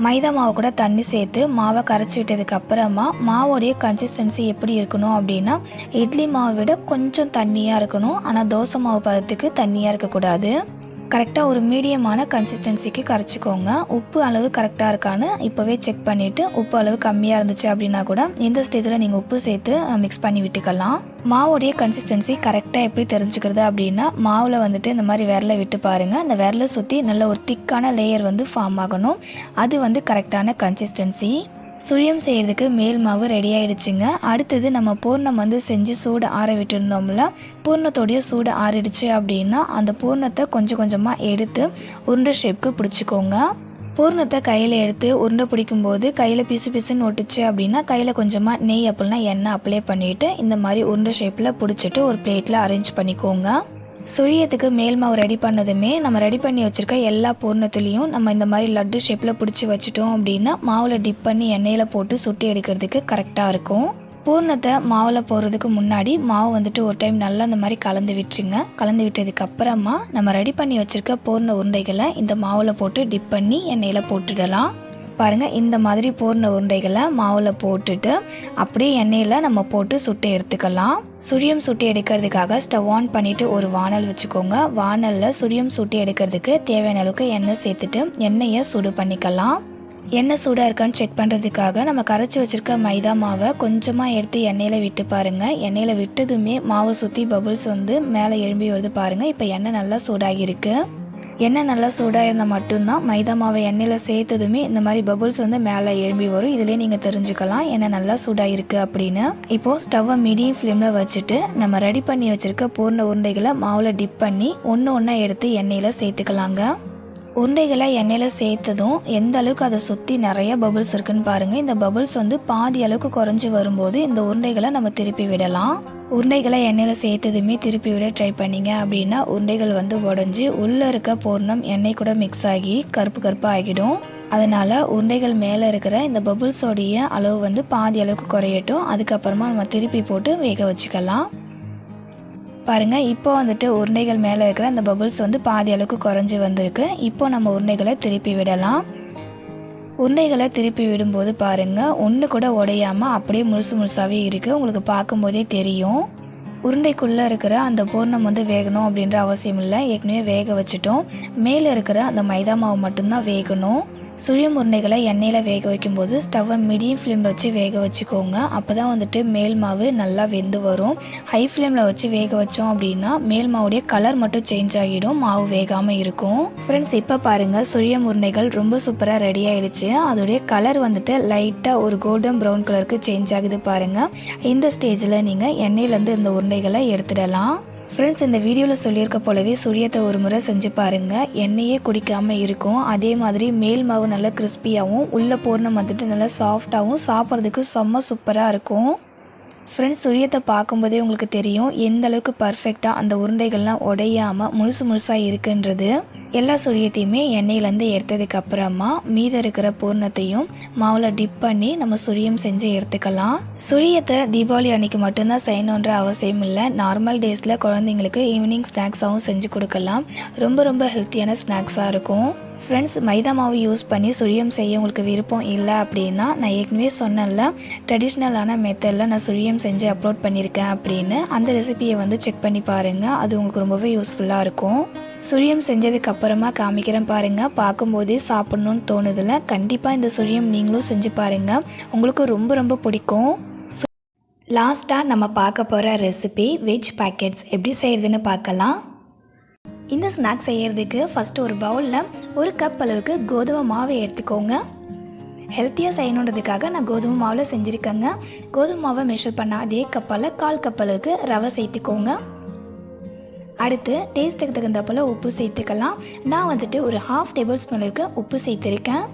[SPEAKER 1] மைதா மாவு கூட தண்ணி சேர்த்து மாவை கரைச்சி விட்டதுக்கு அப்புறமா மாவோடைய கன்சிஸ்டன்சி எப்படி இருக்கணும் அப்படின்னா இட்லி மாவை விட கொஞ்சம் தண்ணியாக இருக்கணும். ஆனால் தோசை மாவு பதத்துக்கு தண்ணியாக இருக்கக்கூடாது. கரெக்டாக ஒரு மீடியமான கன்சிஸ்டன்சிக்கு கரைச்சிக்கோங்க. உப்பு அளவு கரெக்டாக இருக்கான்னு இப்போவே செக் பண்ணிவிட்டு உப்பு அளவு கம்மியாக இருந்துச்சு அப்படின்னா கூட இந்த ஸ்டேஜில் நீங்கள் உப்பு சேர்த்து மிக்ஸ் பண்ணி விட்டுக்கலாம். மாவோடைய கன்சிஸ்டன்சி கரெக்டாக எப்படி தெரிஞ்சுக்கிறது அப்படின்னா மாவில் வந்துட்டு இந்த மாதிரி விரலை விட்டு பாருங்கள். அந்த விரலை சுற்றி நல்ல ஒரு திக்கான லேயர் வந்து ஃபார்ம் ஆகணும். அது வந்து கரெக்டான கன்சிஸ்டன்சி. சுழியம் செய்கிறதுக்கு மேல் மாவு ரெடி ஆகிடுச்சுங்க. அடுத்தது நம்ம பூர்ணம் வந்து செஞ்சு சூடு ஆற விட்டுருந்தோம்ல, பூர்ணத்தோடைய சூடு ஆறிடுச்சு அப்படின்னா அந்த பூர்ணத்தை கொஞ்சம் கொஞ்சமாக எடுத்து உருண்டை ஷேப்புக்கு பிடிச்சிக்கோங்க. பூர்ணத்தை கையில் எடுத்து உருண்டை பிடிக்கும்போது கையில் பிசு பிசுன்னு ஒட்டுச்சு அப்படின்னா கையில் கொஞ்சமாக நெய் அப்படின்னா எண்ணெய் அப்ளை பண்ணிவிட்டு இந்த மாதிரி உருண்டை ஷேப்பில் பிடிச்சிட்டு ஒரு பிளேட்டில் அரேஞ்ச் பண்ணிக்கோங்க. சுழியத்துக்கு மேல் மாவு ரெடி பண்ணதுமே நம்ம ரெடி பண்ணி வச்சுருக்க எல்லா பூர்ணத்துலேயும் நம்ம இந்த மாதிரி லட்டு ஷேப்பில் பிடிச்சி வச்சுட்டோம் அப்படின்னா மாவில் டிப் பண்ணி எண்ணெயில் போட்டு சுட்டி எடுக்கிறதுக்கு கரெக்டாக இருக்கும். பூர்ணத்தை மாவில் போடுறதுக்கு முன்னாடி மாவு வந்துட்டு ஒரு டைம் நல்லா இந்த மாதிரி கலந்து விட்டுருங்க. கலந்து விட்டதுக்கு அப்புறமா நம்ம ரெடி பண்ணி வச்சுருக்க பூர்ண உருண்டைகளை இந்த மாவில் போட்டு டிப் பண்ணி எண்ணெயில் போட்டுடலாம். பாருங்கள், இந்த மாதிரி பூர்ண உருண்டைகளை மாவில் போட்டுட்டு அப்படியே எண்ணெயில் நம்ம போட்டு சுட்டு எடுத்துக்கலாம். சுழியம் சுட்டி எடுக்கிறதுக்காக ஸ்டவ் ஆன் பண்ணிவிட்டு ஒரு வானல் வச்சுக்கோங்க. வானலில் சுழியம் சுட்டி எடுக்கிறதுக்கு தேவையான அளவுக்கு எண்ணெய் சேர்த்துட்டு எண்ணெயை சூடு பண்ணிக்கலாம். எண்ணெய் சூடாக இருக்கான்னு செக் பண்ணுறதுக்காக நம்ம கரைச்சி வச்சுருக்க மைதா மாவை கொஞ்சமாக எடுத்து எண்ணெயில் விட்டு பாருங்கள். எண்ணெயில் விட்டதுமே மாவை சுற்றி பபுள்ஸ் வந்து மேலே எழும்பி வருது பாருங்கள். இப்போ எண்ணெய் நல்லா சூடாகிருக்கு. எண்ணெய் நல்லா சூடாக இருந்தால் மட்டும்தான் மைதா மாவை எண்ணெயில் சேர்த்ததுமே இந்த மாதிரி பபுள்ஸ் வந்து மேலே எழும்பி வரும். இதிலே நீங்கள் தெரிஞ்சுக்கலாம் எண்ணெய் நல்லா சூடாகிருக்கு அப்படின்னு. இப்போது ஸ்டவ்வை மீடியம் ஃப்ளேமில் வச்சுட்டு நம்ம ரெடி பண்ணி வச்சுருக்க பூர்ண உருண்டைகளை மாவில் டிப் பண்ணி ஒன்று ஒன்றா எடுத்து எண்ணெயில் சேர்த்துக்கலாங்க. உருண்டைகளை எண்ணெயில் சேர்த்ததும் எந்த அளவுக்கு அதை சுற்றி நிறைய பபுள்ஸ் இருக்குன்னு பாருங்கள். இந்த பபுள்ஸ் வந்து பாதி அளவுக்கு குறைஞ்சி வரும்போது இந்த உருண்டைகளை நம்ம திருப்பி விடலாம். உருண்டைகளை எண்ணெயில் சேர்த்ததுமே திருப்பி விட ட்ரை பண்ணிங்க அப்படின்னா உருண்டைகள் வந்து உடஞ்சி உள்ளே இருக்க பூர்ணம் எண்ணெய் கூட மிக்ஸ் ஆகி கருப்பு கருப்பாக ஆகிடும். அதனால் உருண்டைகள் மேலே இருக்கிற இந்த பபுள்ஸோடைய அளவு வந்து பாதி அளவுக்கு குறையட்டும். அதுக்கப்புறமா நம்ம திருப்பி போட்டு வேக வச்சுக்கலாம். பாருங்கள், இப்போ வந்துட்டு உருண்டைகள் மேலே இருக்கிற அந்த பபுள்ஸ் வந்து பாதி அளவுக்கு குறைஞ்சி வந்திருக்கு. இப்போ நம்ம உருண்டைகளை திருப்பி விடலாம். உருண்டைகளை திருப்பி விடும்போது பாருங்கள், ஒன்று கூட உடையாமல் அப்படியே முழுசு முழுசாகவே இருக்குது. உங்களுக்கு பார்க்கும்போதே தெரியும். உருண்டைக்குள்ளே இருக்கிற அந்த பூர்ணம் வந்து வேகணும் அப்படின்ற அவசியம் இல்லை. ஏற்கனவே வேக வச்சுட்டோம். மேலே இருக்கிற அந்த மைதா மாவு மட்டும்தான் வேகணும். சுழியம் உருண்டைகளை எண்ணெயில் வேக வைக்கும்போது ஸ்டவ்வை மீடியம் ஃப்ளேமில் வச்சு வேக வச்சுக்கோங்க. அப்போ தான் வந்துட்டு மேல் மாவு நல்லா வெந்து வரும். ஹை ஃப்ளேமில் வச்சு வேக வச்சோம் அப்படின்னா மேல் மாவுடைய கலர் மட்டும் சேஞ்ச் ஆகிடும், மாவு வேகாமல் இருக்கும். ஃப்ரெண்ட்ஸ், இப்போ பாருங்கள், சுழியம் உருண்டைகள் ரொம்ப சூப்பராக ரெடி ஆகிடுச்சு. அதோடைய கலர் வந்துட்டு லைட்டாக ஒரு கோல்டன் ப்ரௌன் கலருக்கு சேஞ்ச் ஆகுது பாருங்கள். இந்த ஸ்டேஜில் நீங்கள் எண்ணெயிலேருந்து இந்த உருண்டைகளை எடுத்துடலாம். ஃப்ரெண்ட்ஸ், இந்த வீடியோவில் சொல்லியிருக்க போலவே சுழியத்தை ஒரு முறை செஞ்சு பாருங்கள். எண்ணெயே குடிக்காமல் இருக்கும். அதே மாதிரி மேல் மாவு நல்லா கிறிஸ்பியாகவும் உள்ள பூர்ணம் வந்துட்டு நல்லா சாஃப்டாகவும் சாப்பிட்றதுக்கு செம்ம சூப்பராக இருக்கும். ஃப்ரெண்ட்ஸ், சுழியத்தை பார்க்கும்போதே உங்களுக்கு தெரியும் எந்த அளவுக்கு பர்ஃபெக்டாக அந்த உருண்டைகள்லாம் உடையாமல் முழுசாக இருக்குன்றது. எல்லா சுழியத்தையுமே எண்ணெயிலேருந்து எடுத்ததுக்கு அப்புறமா மீத இருக்கிற பூர்ணத்தையும் மாவில் டிப் பண்ணி நம்ம சுழியம் செஞ்சு எடுத்துக்கலாம். சுழியத்தை தீபாவளி அன்னைக்கு மட்டும்தான் செய்யணுன்ற அவசியம் இல்லை. நார்மல் டேஸில் குழந்தைங்களுக்கு ஈவினிங் ஸ்நாக்ஸாகவும் செஞ்சு கொடுக்கலாம். ரொம்ப ஹெல்த்தியான ஸ்நாக்ஸாக இருக்கும். ஃப்ரெண்ட்ஸ், மைதா மாவு யூஸ் பண்ணி சுழியம் செய்ய உங்களுக்கு விருப்பம் இல்லை அப்படின்னா நான் ஏற்கனவே சொன்னேன்ல, ட்ரெடிஷ்னலான மெத்தடில் நான் சுழியம் செஞ்சு அப்லோட் பண்ணியிருக்கேன் அப்படின்னு. அந்த ரெசிபியை வந்து செக் பண்ணி பாருங்கள். அது உங்களுக்கு ரொம்பவே யூஸ்ஃபுல்லாக இருக்கும். சுழியம் செஞ்சதுக்கு அப்புறமா காமிக்கிறேன் பாருங்கள். பார்க்கும்போதே சாப்பிட்ணுன்னு தோணுதில்ல. கண்டிப்பாக இந்த சுழியம் நீங்களும் செஞ்சு பாருங்கள், உங்களுக்கு ரொம்ப பிடிக்கும். லாஸ்ட்டாக நம்ம பார்க்க போகிற ரெசிபி வெஜ் பேக்கெட்ஸ் எப்படி செய்கிறதுன்னு பார்க்கலாம். இந்த ஸ்நாக்ஸ் செய்கிறதுக்கு ஃபஸ்ட்டு ஒரு பவுலில் 1 கப் அளவுக்கு கோதுமை மாவை எடுத்துக்கோங்க. ஹெல்த்தியாக செய்யணுன்றதுக்காக நான் கோதுமை மாவில் செஞ்சுருக்கேங்க. கோதுமை மாவை மெஷர் பண்ண அதே கப்பால் 1/4 கப் அளவுக்கு ரவை சேர்த்துக்கோங்க. அடுத்து டேஸ்ட்டுக்கு தகுந்த போல் உப்பு சேர்த்துக்கலாம். நான் வந்துட்டு ஒரு 1/2 டேபிள் ஸ்பூன் அளவுக்கு உப்பு சேர்த்துருக்கேன்.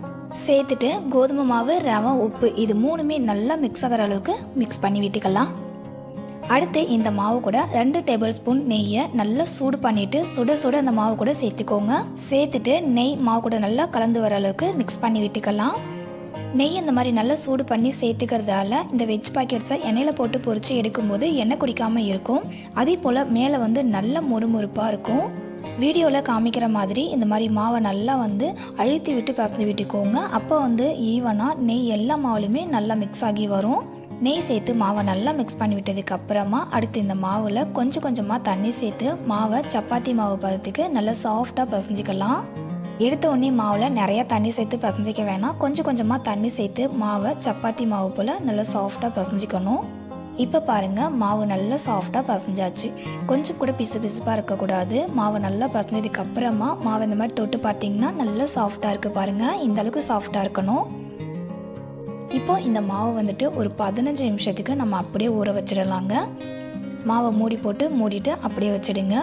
[SPEAKER 1] சேர்த்துட்டு கோதுமை மாவு, ரவை, உப்பு இது 3மே நல்லா மிக்ஸ் ஆகிற அளவுக்கு மிக்ஸ் பண்ணி விட்டுக்கலாம். அடுத்து இந்த மாவு கூட 2 டேபிள் ஸ்பூன் நெய்யை நல்லா சூடு பண்ணிவிட்டு சுட அந்த மாவு கூட சேர்த்துக்கோங்க. சேர்த்துட்டு நெய் மாவு கூட நல்லா கலந்து வர அளவுக்கு மிக்ஸ் பண்ணி விட்டுக்கலாம். நெய் இந்த மாதிரி நல்லா சூடு பண்ணி சேர்த்துக்கிறதால இந்த வெஜ் பாக்கெட்ஸை எண்ணெயில் போட்டு பொரித்து எடுக்கும்போது எண்ணெய் குடிக்காமல் இருக்கும். அதே போல் மேலே வந்து நல்ல மொறுமொறுப்பாக இருக்கும். வீடியோவில் காமிக்கிற மாதிரி இந்த மாதிரி மாவை நல்லா வந்து அழுத்தி விட்டு பசந்து விட்டுக்கோங்க. அப்போ வந்து ஈவனாக நெய் எல்லா மாவுலையுமே நல்லா மிக்ஸ் ஆகி வரும். நெய் சேர்த்து மாவை நல்லா மிக்ஸ் பண்ணி விட்டதுக்கு அப்புறமா அடுத்து இந்த மாவில் கொஞ்சமாக தண்ணி சேர்த்து மாவை சப்பாத்தி மாவு பதத்துக்கு நல்லா சாஃப்டாக பசஞ்சிக்கலாம். எடுத்த உடனே மாவில் நிறையா தண்ணி சேர்த்து பசஞ்சிக்க வேணாம். கொஞ்சமாக தண்ணி சேர்த்து மாவை சப்பாத்தி மாவு போல் நல்லா சாஃப்டாக பசஞ்சிக்கணும். இப்போ பாருங்கள், மாவு நல்லா சாஃப்டாக பசஞ்சாச்சு. கொஞ்சம் கூட பிசுப்பாக இருக்கக்கூடாது. மாவை நல்லா பசஞ்சதுக்கு அப்புறமா மாவை இந்த மாதிரி தொட்டு பார்த்தீங்கன்னா நல்லா சாஃப்டாக இருக்குது பாருங்கள். இந்த அளவுக்கு சாஃப்டாக இருக்கணும். இப்போ இந்த மாவு வந்துட்டு ஒரு 15 நிமிஷத்துக்கு நம்ம அப்படியே ஊற வச்சிடலாங்க. மாவை மூடிட்டு அப்படியே வச்சிடுங்க.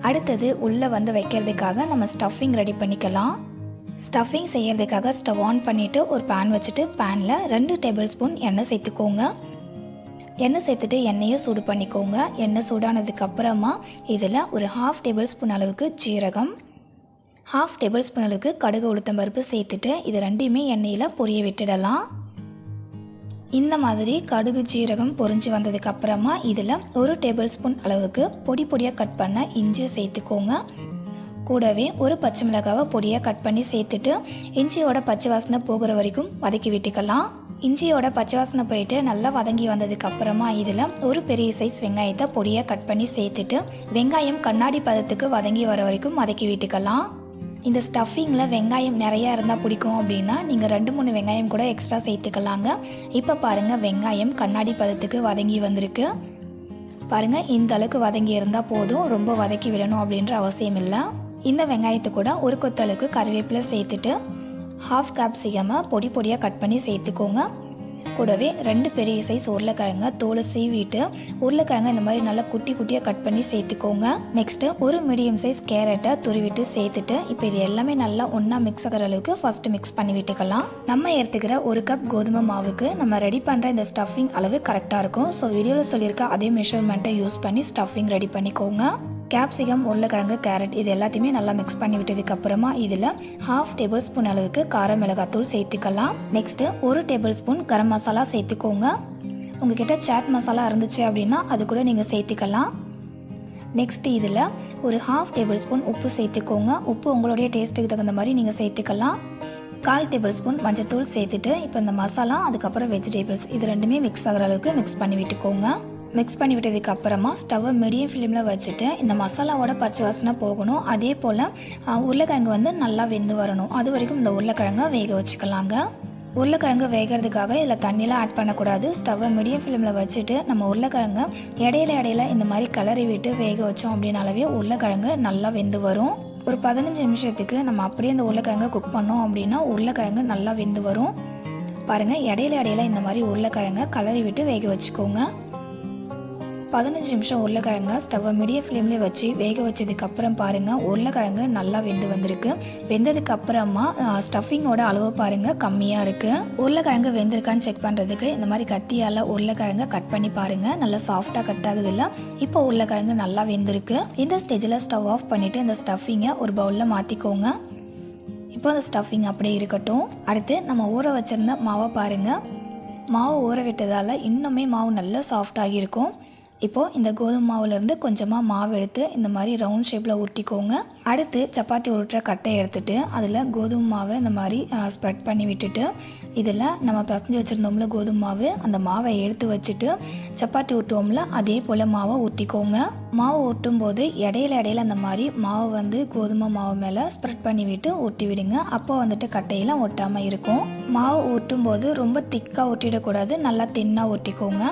[SPEAKER 1] அடுத்தது உள்ளே வந்து வைக்கிறதுக்காக நம்ம ஸ்டஃபிங் ரெடி பண்ணிக்கலாம். ஸ்டஃபிங் செய்கிறதுக்காக ஸ்டவ் ஆன் பண்ணிவிட்டு ஒரு பேன் வச்சுட்டு பேனில் 2 டேபிள் ஸ்பூன் எண்ணெய் சேர்த்துக்கோங்க. எண்ணெய் சேர்த்துட்டு எண்ணெயை சூடு பண்ணிக்கோங்க. எண்ணெய் சூடானதுக்கப்புறமா இதில் ஒரு 1/2 டேபிள் ஸ்பூன் அளவுக்கு ஜீரகம், 1/2 டேபிள் ஸ்பூன் அளவுக்கு கடுகு உளுத்தம்பருப்பு சேர்த்துட்டு இது ரெண்டையுமே எண்ணெயில் பொரிய விட்டுடலாம். இந்த மாதிரி கடுகு ஜீரகம் பொரிஞ்சு வந்ததுக்கப்புறமா இதில் 1 டேபிள் ஸ்பூன் அளவுக்கு பொடியாக கட் பண்ண இஞ்சி சேர்த்துக்கோங்க. கூடவே ஒரு பச்சை மிளகாவை பொடியாக கட் பண்ணி சேர்த்துட்டு இஞ்சியோட பச்சை வாசனை போகிற வரைக்கும் வதக்கி விட்டுக்கலாம். இஞ்சியோட பச்சை வாசனை போயிட்டு நல்லா வதங்கி வந்ததுக்கப்புறமா இதில் ஒரு பெரிய சைஸ் வெங்காயத்தை பொடியாக கட் பண்ணி சேர்த்துட்டு வெங்காயம் கண்ணாடி பதத்துக்கு வதங்கி வர வரைக்கும் வதக்கி விட்டுக்கலாம். இந்த ஸ்டஃபிங்கில் வெங்காயம் நிறையா இருந்தால் பிடிக்கும் அப்படின்னா நீங்கள் 2-3 வெங்காயம் கூட எக்ஸ்ட்ரா சேர்த்துக்கலாங்க. இப்போ பாருங்கள், வெங்காயம் கண்ணாடி பதத்துக்கு வதங்கி வந்திருக்கு. பாருங்கள், இந்த அளவுக்கு வதங்கி இருந்தால் போதும், ரொம்ப வதக்கி விடணும் அப்படின்ற அவசியம் இல்லை. இந்த வெங்காயத்தை கூட ஒரு கொத்தளவுக்கு கறிவேப்பிலை சேர்த்துட்டு 1/2 கேப்சிகமை பொடியாக கட் பண்ணி சேர்த்துக்கோங்க. கூடவே 2 பெரிய சைஸ் உருளைக்கிழங்க தோலை சீவிட்டு உருளைக்கிழங்க இந்த மாதிரி நல்லா குட்டியாக கட் பண்ணி சேர்த்துக்கோங்க. நெக்ஸ்ட்டு ஒரு மீடியம் சைஸ் கேரட்டை துருவிட்டு சேர்த்துட்டு இப்போ இது எல்லாமே நல்லா ஒன்றா மிக்ஸ் ஆகிற அளவுக்கு ஃபஸ்ட்டு மிக்ஸ் பண்ணி விட்டுக்கலாம். நம்ம எடுத்துக்கிற 1 கப் கோதுமை மாவுக்கு நம்ம ரெடி பண்ணுற இந்த ஸ்டஃபிங் அளவு கரெக்டாக இருக்கும். ஸோ வீடியோவில் சொல்லியிருக்க அதே மெஷர்மெண்ட்டை யூஸ் பண்ணி ஸ்டஃபிங் ரெடி பண்ணிக்கோங்க. கேப்சிகம், உருளைக்கிழங்கு, கேரட் இது எல்லாத்தையுமே நல்லா மிக்ஸ் பண்ணி விட்டதுக்கப்புறமா இதில் 1/2 டேபிள் ஸ்பூன் அளவுக்கு கார மிளகாத்தூள் சேர்த்துக்கலாம். Next 1 table spoon garam masala சேர்த்துக்கோங்க. உங்ககிட்ட சாட் மசாலா இருந்துச்சு அப்படின்னா அது கூட நீங்கள் சேர்த்துக்கலாம். நெக்ஸ்ட்டு இதில் ஒரு 1/2 டேபிள் ஸ்பூன் உப்பு சேர்த்துக்கோங்க. உப்பு உங்களுடைய டேஸ்ட்டுக்கு தகுந்த மாதிரி நீங்கள் சேர்த்துக்கலாம். 1/4 டேபிள் ஸ்பூன் மஞ்சத்தூள் சேர்த்துட்டு இப்போ இந்த மசாலா அதுக்கப்புறம் வெஜிடபிள்ஸ் இது ரெண்டுமே மிக்ஸ் ஆகிற அளவுக்கு மிக்ஸ் பண்ணி விட்டுக்கோங்க. மிக்ஸ் பண்ணி விட்டதுக்கு அப்புறமா ஸ்டவ்வை மீடியம் ஃப்ளேமில் வச்சுட்டு இந்த மசாலாவோட பச்சை வாசனை போகணும். அதே போல் உருளைக்கிழங்கு வந்து நல்லா வெந்து வரணும். அது வரைக்கும் இந்த உருளைக்கிழங்கை வேக வச்சுக்கலாங்க. உருளைக்கிழங்கு வேகிறதுக்காக இதில் தண்ணியெலாம் ஆட் பண்ணக்கூடாது. ஸ்டவ்வை மீடியம் ஃப்ளேமில் வச்சுட்டு நம்ம உருளைக்கிழங்கை இடையில இந்த மாதிரி கிளறி விட்டு வேக வச்சோம் அப்படின்னாலவே உருளைக்கிழங்கு நல்லா வெந்து வரும். ஒரு 15 நிமிஷத்துக்கு நம்ம அப்படியே இந்த உருளைக்கிழங்கை குக் பண்ணோம் அப்படின்னா உருளைக்கிழங்கு நல்லா வெந்து வரும். பாருங்கள், இடையில இந்த மாதிரி உருளைக்கிழங்கை கிளறி விட்டு வேக வச்சுக்கோங்க. 15 நிமிஷம் உருளைக்கிழங்க ஸ்டவ்வை மீடியம் ஃப்ளேம்லேயே வச்சு வேக வச்சதுக்கப்புறம் பாருங்கள், உருளைக்கிழங்கு நல்லா வெந்து வந்திருக்கு. வெந்ததுக்கு அப்புறமா ஸ்டஃபிங்கோட அளவு பாருங்கள் கம்மியாக இருக்குது. உருளைக்கிழங்கு வெந்திருக்கான்னு செக் பண்ணுறதுக்கு இந்த மாதிரி கத்தியால் உருளைக்கிழங்க கட் பண்ணி பாருங்கள். நல்லா சாஃப்டாக கட் ஆகுது இல்லை. இப்போ உருளைக்கிழங்கு நல்லா வெந்திருக்கு. இந்த ஸ்டேஜில் ஸ்டவ் ஆஃப் பண்ணிவிட்டு இந்த ஸ்டஃபிங்கை ஒரு பவுலில் மாற்றிக்கோங்க. இப்போ அந்த ஸ்டஃபிங் அப்படியே இருக்கட்டும். அடுத்து நம்ம ஊற வச்சுருந்த மாவை பாருங்கள். மாவு ஊற விட்டதால் இன்னுமே மாவு நல்லா சாஃப்டாகி இருக்கும். இப்போது இந்த கோதுமை மாவுலேருந்து கொஞ்சமாக மாவு எடுத்து இந்த மாதிரி ரவுண்ட் ஷேப்பில் உருட்டிக்கோங்க. அடுத்து சப்பாத்தி உருட்டுற கட்டை எடுத்துகிட்டு அதில் கோதுமை மாவை இந்த மாதிரி ஸ்ப்ரெட் பண்ணி விட்டுட்டு இதில் நம்ம பிசைஞ்சு வச்சுருந்தோம்ல கோதுமை மாவு, அந்த மாவை எடுத்து வச்சுட்டு சப்பாத்தி ஊட்டுவோம்ல அதே போல் மாவை ஊட்டிக்கோங்க. மாவு ஊட்டும் போது இடையில அந்த மாதிரி மாவு வந்து கோதுமை மாவு மேலே ஸ்ப்ரெட் பண்ணி விட்டு ஊட்டி விடுங்க. அப்போ வந்துட்டு கட்டையெல்லாம் ஒட்டாமல் இருக்கும். மாவு ஊட்டும் போது ரொம்ப திக்காக ஊட்டிடக்கூடாது, நல்லா தின்னாக ஊட்டிக்கோங்க.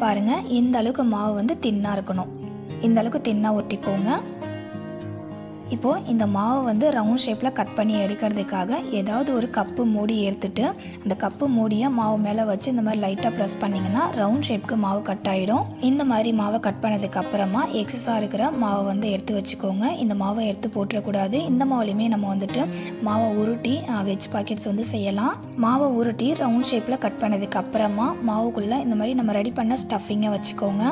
[SPEAKER 1] பாருங்கள், இந்த அளவுக்கு மாவு வந்து தின்னாக இருக்கணும். இந்த அளவுக்கு தின்னாக ஒட்டிக்கோங்க. இப்போது இந்த மாவு வந்து ரவுண்ட் ஷேப்பில் கட் பண்ணி எடுக்கிறதுக்காக ஏதாவது ஒரு கப்பு மூடி எடுத்துட்டு அந்த கப்பு மூடியை மாவு மேலே வச்சு இந்த மாதிரி லைட்டாக ப்ரெஸ் பண்ணிங்கன்னா ரவுண்ட் ஷேப்புக்கு மாவு கட் ஆகிடும். இந்த மாதிரி மாவை கட் பண்ணதுக்கு அப்புறமா எக்ஸஸாக இருக்கிற மாவை வந்து எடுத்து வச்சுக்கோங்க. இந்த மாவை எடுத்து போட்டுறக்கூடாது. இந்த மாவுலையுமே நம்ம வந்துட்டு மாவை உருட்டி வெஜ் பாக்கெட்ஸ் வந்து செய்யலாம். மாவை உருட்டி ரவுண்ட் ஷேப்பில் கட் பண்ணதுக்கு அப்புறமா மாவுக்குள்ளே இந்த மாதிரி நம்ம ரெடி பண்ண ஸ்டஃபிங்கை வச்சுக்கோங்க.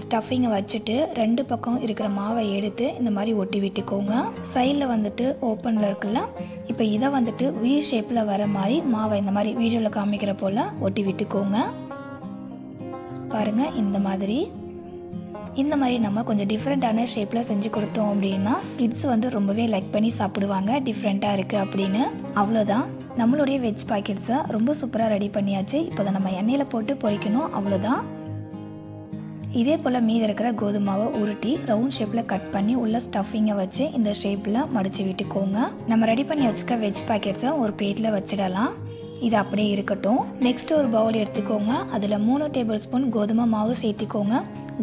[SPEAKER 1] ஸ்டஃபிங்கை வச்சுட்டு 2 பக்கம் இருக்கிற மாவை எடுத்து இந்த மாதிரி ஒட்டி விட்டுக்கோங்க. சைடில் வந்துட்டு ஓப்பனில் இருக்குல்ல, இப்போ இதை வந்துட்டு வி ஷேப்பில் வர மாதிரி மாவை இந்த மாதிரி வீடியோவில் காமிக்கிற போல் ஒட்டி விட்டுக்கோங்க. பாருங்கள், இந்த மாதிரி நம்ம கொஞ்சம் டிஃப்ரெண்ட்டான ஷேப்பில் செஞ்சு கொடுத்தோம் அப்படின்னா கிட்ஸ் வந்து ரொம்பவே லைக் பண்ணி சாப்பிடுவாங்க. டிஃப்ரெண்ட்டாக இருக்குது அப்படின்னு. அவ்வளோதான், நம்மளுடைய வெஜ் பாக்கெட்ஸை ரொம்ப சூப்பராக ரெடி பண்ணியாச்சு. இப்போ அதை நம்ம எண்ணெயில் போட்டு பொரிக்கணும், அவ்வளோதான். இதே போல் மீதி இருக்கிற கோதுமாவை உருட்டி ரவுண்ட் ஷேப்பில் கட் பண்ணி உள்ள ஸ்டஃபிங்கை வச்சு இந்த ஷேப்பில் மடித்து விட்டுக்கோங்க. நம்ம ரெடி பண்ணி வச்சுக்க வெஜ் பாக்கெட்ஸை ஒரு பிளேட்டில் வச்சிடலாம். இது அப்படியே இருக்கட்டும். நெக்ஸ்ட் ஒரு பவுல் எடுத்துக்கோங்க. அதில் 3 டேபிள் ஸ்பூன் கோதுமை மாவு சேர்த்துக்கோங்க.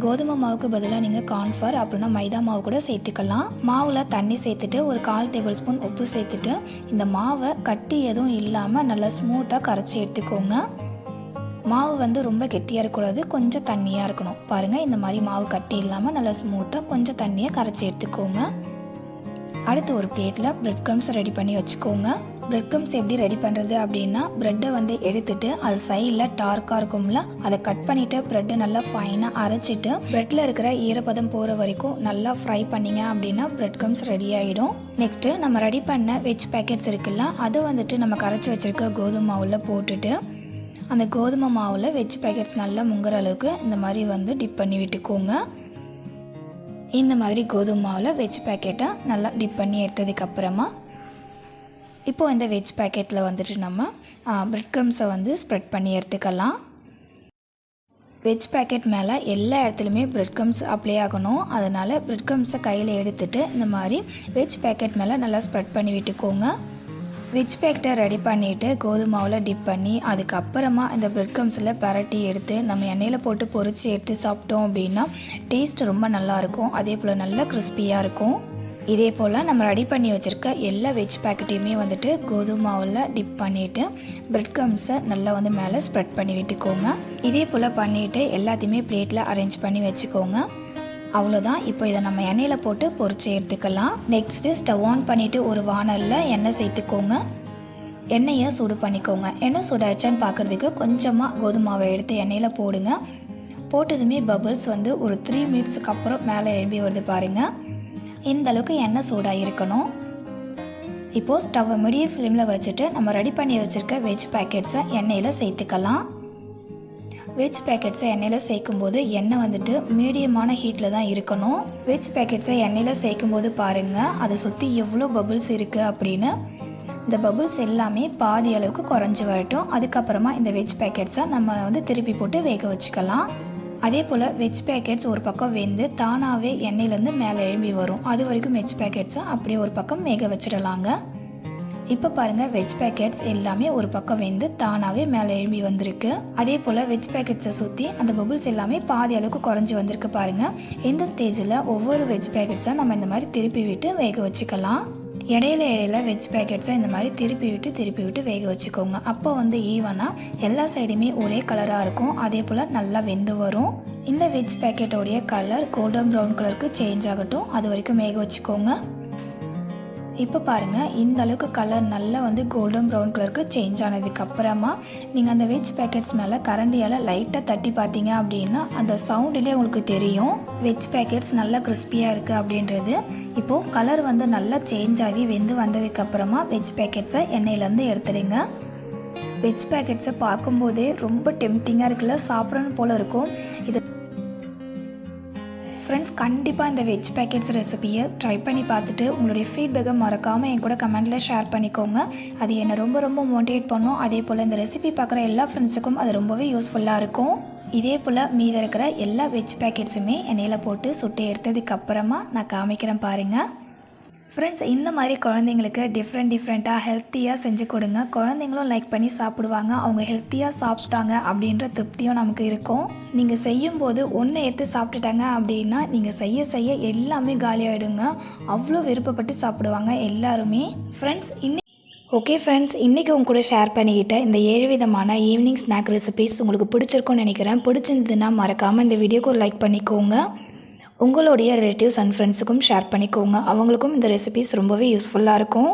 [SPEAKER 1] கோதுமை மாவுக்கு பதிலாக நீங்கள் கார்ன்ஃப்ளவர் அப்படின்னா மைதா மாவு கூட சேர்த்துக்கலாம். மாவில் தண்ணி சேர்த்துட்டு ஒரு 1/4 டேபிள் ஸ்பூன் உப்பு சேர்த்துட்டு இந்த மாவை கட்டி எதுவும் இல்லாமல் நல்லா ஸ்மூத்தாக கரைச்சி எடுத்துக்கோங்க. மாவு வந்து ரொம்ப கெட்டியாக இருக்கக்கூடாது, கொஞ்சம் தண்ணியாக இருக்கணும். பாருங்கள், இந்த மாதிரி மாவு கட்டி இல்லாமல் நல்லா ஸ்மூத்தாக கொஞ்சம் தண்ணியை கரைச்சி எடுத்துக்கோங்க. அடுத்து ஒரு பிளேட்டில் பிரெட் க்ரம்ஸ் ரெடி பண்ணி வச்சுக்கோங்க. பிரெட் க்ரம்ஸ் எப்படி ரெடி பண்ணுறது அப்படின்னா, ப்ரெட்டை வந்து எடுத்துட்டு அது சைடில் டார்க்காக இருக்கும்ல, அதை கட் பண்ணிவிட்டு ப்ரெட்டை நல்லா ஃபைனாக அரைச்சிட்டு ப்ரெட்டில் இருக்கிற ஈரப்பதம் போகிற வரைக்கும் நல்லா ஃப்ரை பண்ணிங்க அப்படின்னா பிரெட் க்ரம்ஸ் ரெடி ஆகிடும். நெக்ஸ்ட்டு நம்ம ரெடி பண்ண வெஜ் பேக்கெட்ஸ் இருக்குல்ல, அதை வந்துட்டு நம்ம கரைச்சி வச்சுருக்க கோதுமை மாவில் போட்டுட்டு அந்த கோதுமை மாவில் வெஜ் பேக்கெட்ஸ் நல்லா முங்குற அளவுக்கு இந்த மாதிரி வந்து டிப் பண்ணி விட்டுக்கோங்க. இந்த மாதிரி கோதுமை மாவில் வெஜ் பேக்கெட்டை நல்லா டிப் பண்ணி எடுத்ததுக்கப்புறமா இப்போது இந்த வெஜ் பேக்கெட்டில் வந்துட்டு நம்ம பிரெட் க்ரம்ஸை வந்து ஸ்ப்ரெட் பண்ணி எடுத்துக்கலாம். வெஜ் பேக்கெட் மேலே எல்லா இடத்துலையுமே பிரெட் க்ரம்ஸ் அப்ளை ஆகணும். அதனால் பிரெட் க்ரம்ஸை கையில் எடுத்துகிட்டு இந்த மாதிரி வெஜ் பேக்கெட் மேலே நல்லா ஸ்ப்ரெட் பண்ணி விட்டுக்கோங்க. வெஜ் பேக்கெட்டை ரெடி பண்ணிவிட்டு கோதுமை மாவில் டிப் பண்ணி அதுக்கப்புறமா இந்த பிரெட் க்ரம்ஸில் பரட்டி எடுத்து நம்ம எண்ணெயில் போட்டு பொரித்து எடுத்து சாப்பிட்டோம் அப்படின்னா டேஸ்ட் ரொம்ப நல்லாயிருக்கும். அதே போல் நல்லா கிறிஸ்பியாக இருக்கும். இதே போல் நம்ம ரெடி பண்ணி வச்சுருக்க எல்லா வெஜ் பேக்கெட்டையுமே வந்துட்டு கோதுமை மாவில் டிப் பண்ணிவிட்டு பிரெட் க்ரம்ஸை நல்லா வந்து மேலே ஸ்ப்ரெட் பண்ணி விட்டுக்கோங்க. இதே போல் பண்ணிவிட்டு எல்லாத்தையுமே பிளேட்டில் அரேஞ்ச் பண்ணி வச்சுக்கோங்க. அவ்வளோதான். இப்போ இதை நம்ம எண்ணெயில் போட்டு பொரிச்சு எடுத்துக்கலாம். நெக்ஸ்ட்டு ஸ்டவ் ஆன் பண்ணிவிட்டு ஒரு வானலில் எண்ணெய் சேர்த்துக்கோங்க. எண்ணெயை சூடு பண்ணிக்கோங்க. எண்ணெய் சூடாயிடுச்சான்னு பார்க்குறதுக்கு கொஞ்சமாக கோதுமை மாவை எடுத்து எண்ணெயில் போடுங்க. போட்டதுமே பபிள்ஸ் வந்து ஒரு 3 மினிட்ஸுக்கு அப்புறம் மேலே எழும்பி வருது பாருங்கள். இந்த அளவுக்கு எண்ணெய் சூடாக இருக்கணும். இப்போது ஸ்டவ்வை மீடியம் ஃப்ளேமில் வச்சுட்டு நம்ம ரெடி பண்ணி வச்சுருக்க வெஜ் பேக்கெட்ஸை எண்ணெயில் சேர்த்துக்கலாம். வெஜ் பேக்கெட்ஸை எண்ணெயில் சேர்க்கும்போது எண்ணெய் வந்துட்டு மீடியமான ஹீட்டில் தான் இருக்கணும். வெஜ் பேக்கெட்ஸை எண்ணெயில் சேர்க்கும்போது பாருங்கள் அதை சுற்றி எவ்வளோ பபிள்ஸ் இருக்குது அப்படின்னு. இந்த பபிள்ஸ் எல்லாமே பாதி அளவுக்கு குறைஞ்சி வரட்டும். அதுக்கப்புறமா இந்த வெஜ் பேக்கெட்ஸை நம்ம வந்து திருப்பி போட்டு வேக வச்சுக்கலாம். அதே போல் வெஜ் பேக்கெட்ஸ் ஒரு பக்கம் வெந்து தானாகவே எண்ணெயிலேருந்து மேலே எழும்பி வரும். அது வரைக்கும் வெஜ் பேக்கெட்ஸை அப்படியே ஒரு பக்கம் வேக வச்சிடலாங்க. இப்போ பாருங்கள் வெஜ் பேக்கெட்ஸ் எல்லாமே ஒரு பக்கம் வெந்து தானாகவே மேலே எழும்பி வந்திருக்கு. அதே போல் வெஜ் பேக்கெட்ஸை சுற்றி அந்த பபுள்ஸ் எல்லாமே பாதி அளவுக்கு குறைஞ்சி வந்திருக்கு பாருங்கள். இந்த ஸ்டேஜில் ஒவ்வொரு வெஜ் பேக்கெட்ஸை நம்ம இந்த மாதிரி திருப்பி விட்டு வேக வச்சுக்கலாம். இடையில வெஜ் பேக்கெட்ஸை இந்த மாதிரி திருப்பி விட்டு வேக வச்சுக்கோங்க. அப்போ வந்து ஈவனாக எல்லா சைடுமே ஒரே கலராக இருக்கும். அதே போல் நல்லா வெந்து வரும். இந்த வெஜ் பேக்கெட்டோடைய கலர் கோல்டன் ப்ரௌன் கலருக்கு சேஞ்ச் ஆகட்டும். அது வரைக்கும் வேக வச்சுக்கோங்க. இப்போ பாருங்கள் இந்த அளவுக்கு கலர் நல்லா வந்து கோல்டன் ப்ரௌன் கலருக்கு சேஞ்ச் ஆனதுக்கப்புறமா நீங்கள் அந்த வெஜ் பேக்கெட்ஸ் மேலே கரண்டியால் லைட்டாக தட்டி பார்த்தீங்க அப்படின்னா அந்த சவுண்டிலே உங்களுக்கு தெரியும் வெஜ் பேக்கெட்ஸ் நல்லா கிறிஸ்பியாக இருக்குது அப்படின்றது. இப்போது கலர் வந்து நல்லா சேஞ்ச் ஆகி வெந்து வந்ததுக்கப்புறமா வெஜ் பேக்கெட்ஸை எண்ணெயிலேருந்து எடுத்துடுங்க. வெஜ் பேக்கெட்ஸை பார்க்கும்போதே ரொம்ப டெம்டிங்காக இருக்குல்ல, சாப்பிட்றன்னு போல் இருக்கும். இது ஃப்ரெண்ட்ஸ் கண்டிப்பாக இந்த வெஜ் பேக்கெட்ஸ் ரெசிபியை ட்ரை பண்ணி பார்த்துட்டு உங்களுடைய ஃபீட்பேக்கை மறக்காமல் என் கூட கமெண்ட்டில் ஷேர் பண்ணிக்கோங்க. அது என்னை ரொம்ப மோட்டிவேட் பண்ணும். அதே போல் இந்த ரெசிபி பார்க்குற எல்லா ஃப்ரெண்ட்ஸுக்கும் அது ரொம்பவே யூஸ்ஃபுல்லாக இருக்கும். இதே போல் மீதி இருக்கிற எல்லா வெஜ் பேக்கெட்ஸுமே எண்ணெயில் போட்டு சுட்டு எடுத்ததுக்கப்புறமா நான் காமிக்கிறேன் பாருங்கள். ஃப்ரெண்ட்ஸ் இந்த மாதிரி குழந்தைங்களுக்கு டிஃப்ரெண்ட்டாக ஹெல்த்தியாக செஞ்சு கொடுங்க. குழந்தைங்களும் லைக் பண்ணி சாப்பிடுவாங்க. அவங்க ஹெல்த்தியாக சாப்பிட்டாங்க அப்படின்ற திருப்தியும் நமக்கு இருக்கும். நீங்கள் செய்யும்போது ஒன்று எடுத்து சாப்பிட்டுட்டாங்க அப்படின்னா நீங்கள் செய்ய எல்லாமே காலியாகிடுங்க. அவ்வளோ விருப்பப்பட்டு சாப்பிடுவாங்க எல்லாருமே. ஓகே ஃப்ரெண்ட்ஸ், இன்றைக்கி உங்க கூட ஷேர் பண்ணிக்கிட்ட இந்த 7 விதமான ஈவினிங் ஸ்நாக் ரெசிபிஸ் உங்களுக்கு பிடிச்சிருக்கும்னு நினைக்கிறேன். பிடிச்சிருந்ததுன்னா மறக்காமல் இந்த வீடியோக்கு ஒரு லைக் பண்ணிக்கோங்க. உங்களுடைய ரிலேட்டிவ்ஸ் அண்ட் ஃப்ரெண்ட்ஸுக்கும் ஷேர் பண்ணிக்கோங்க. அவங்களுக்கும் இந்த ரெசிபிஸ் ரொம்பவே யூஸ்ஃபுல்லாக இருக்கும்.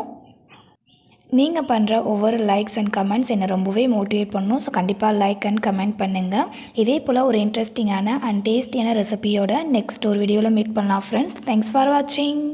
[SPEAKER 1] நீங்கள் பண்ணுற ஒவ்வொரு லைக்ஸ் அண்ட் கமெண்ட்ஸ் என்னை ரொம்பவே மோட்டிவேட் பண்ணும். ஸோ கண்டிப்பாக லைக் அண்ட் கமெண்ட் பண்ணுங்கள். இதே போல் ஒரு இன்ட்ரெஸ்டிங்கான அண்ட் டேஸ்டியான ரெசிபியோட நெக்ஸ்ட் ஒரு வீடியோவில் மீட் பண்ணலாம் ஃப்ரெண்ட்ஸ். தேங்க்ஸ் ஃபார் வாட்சிங்.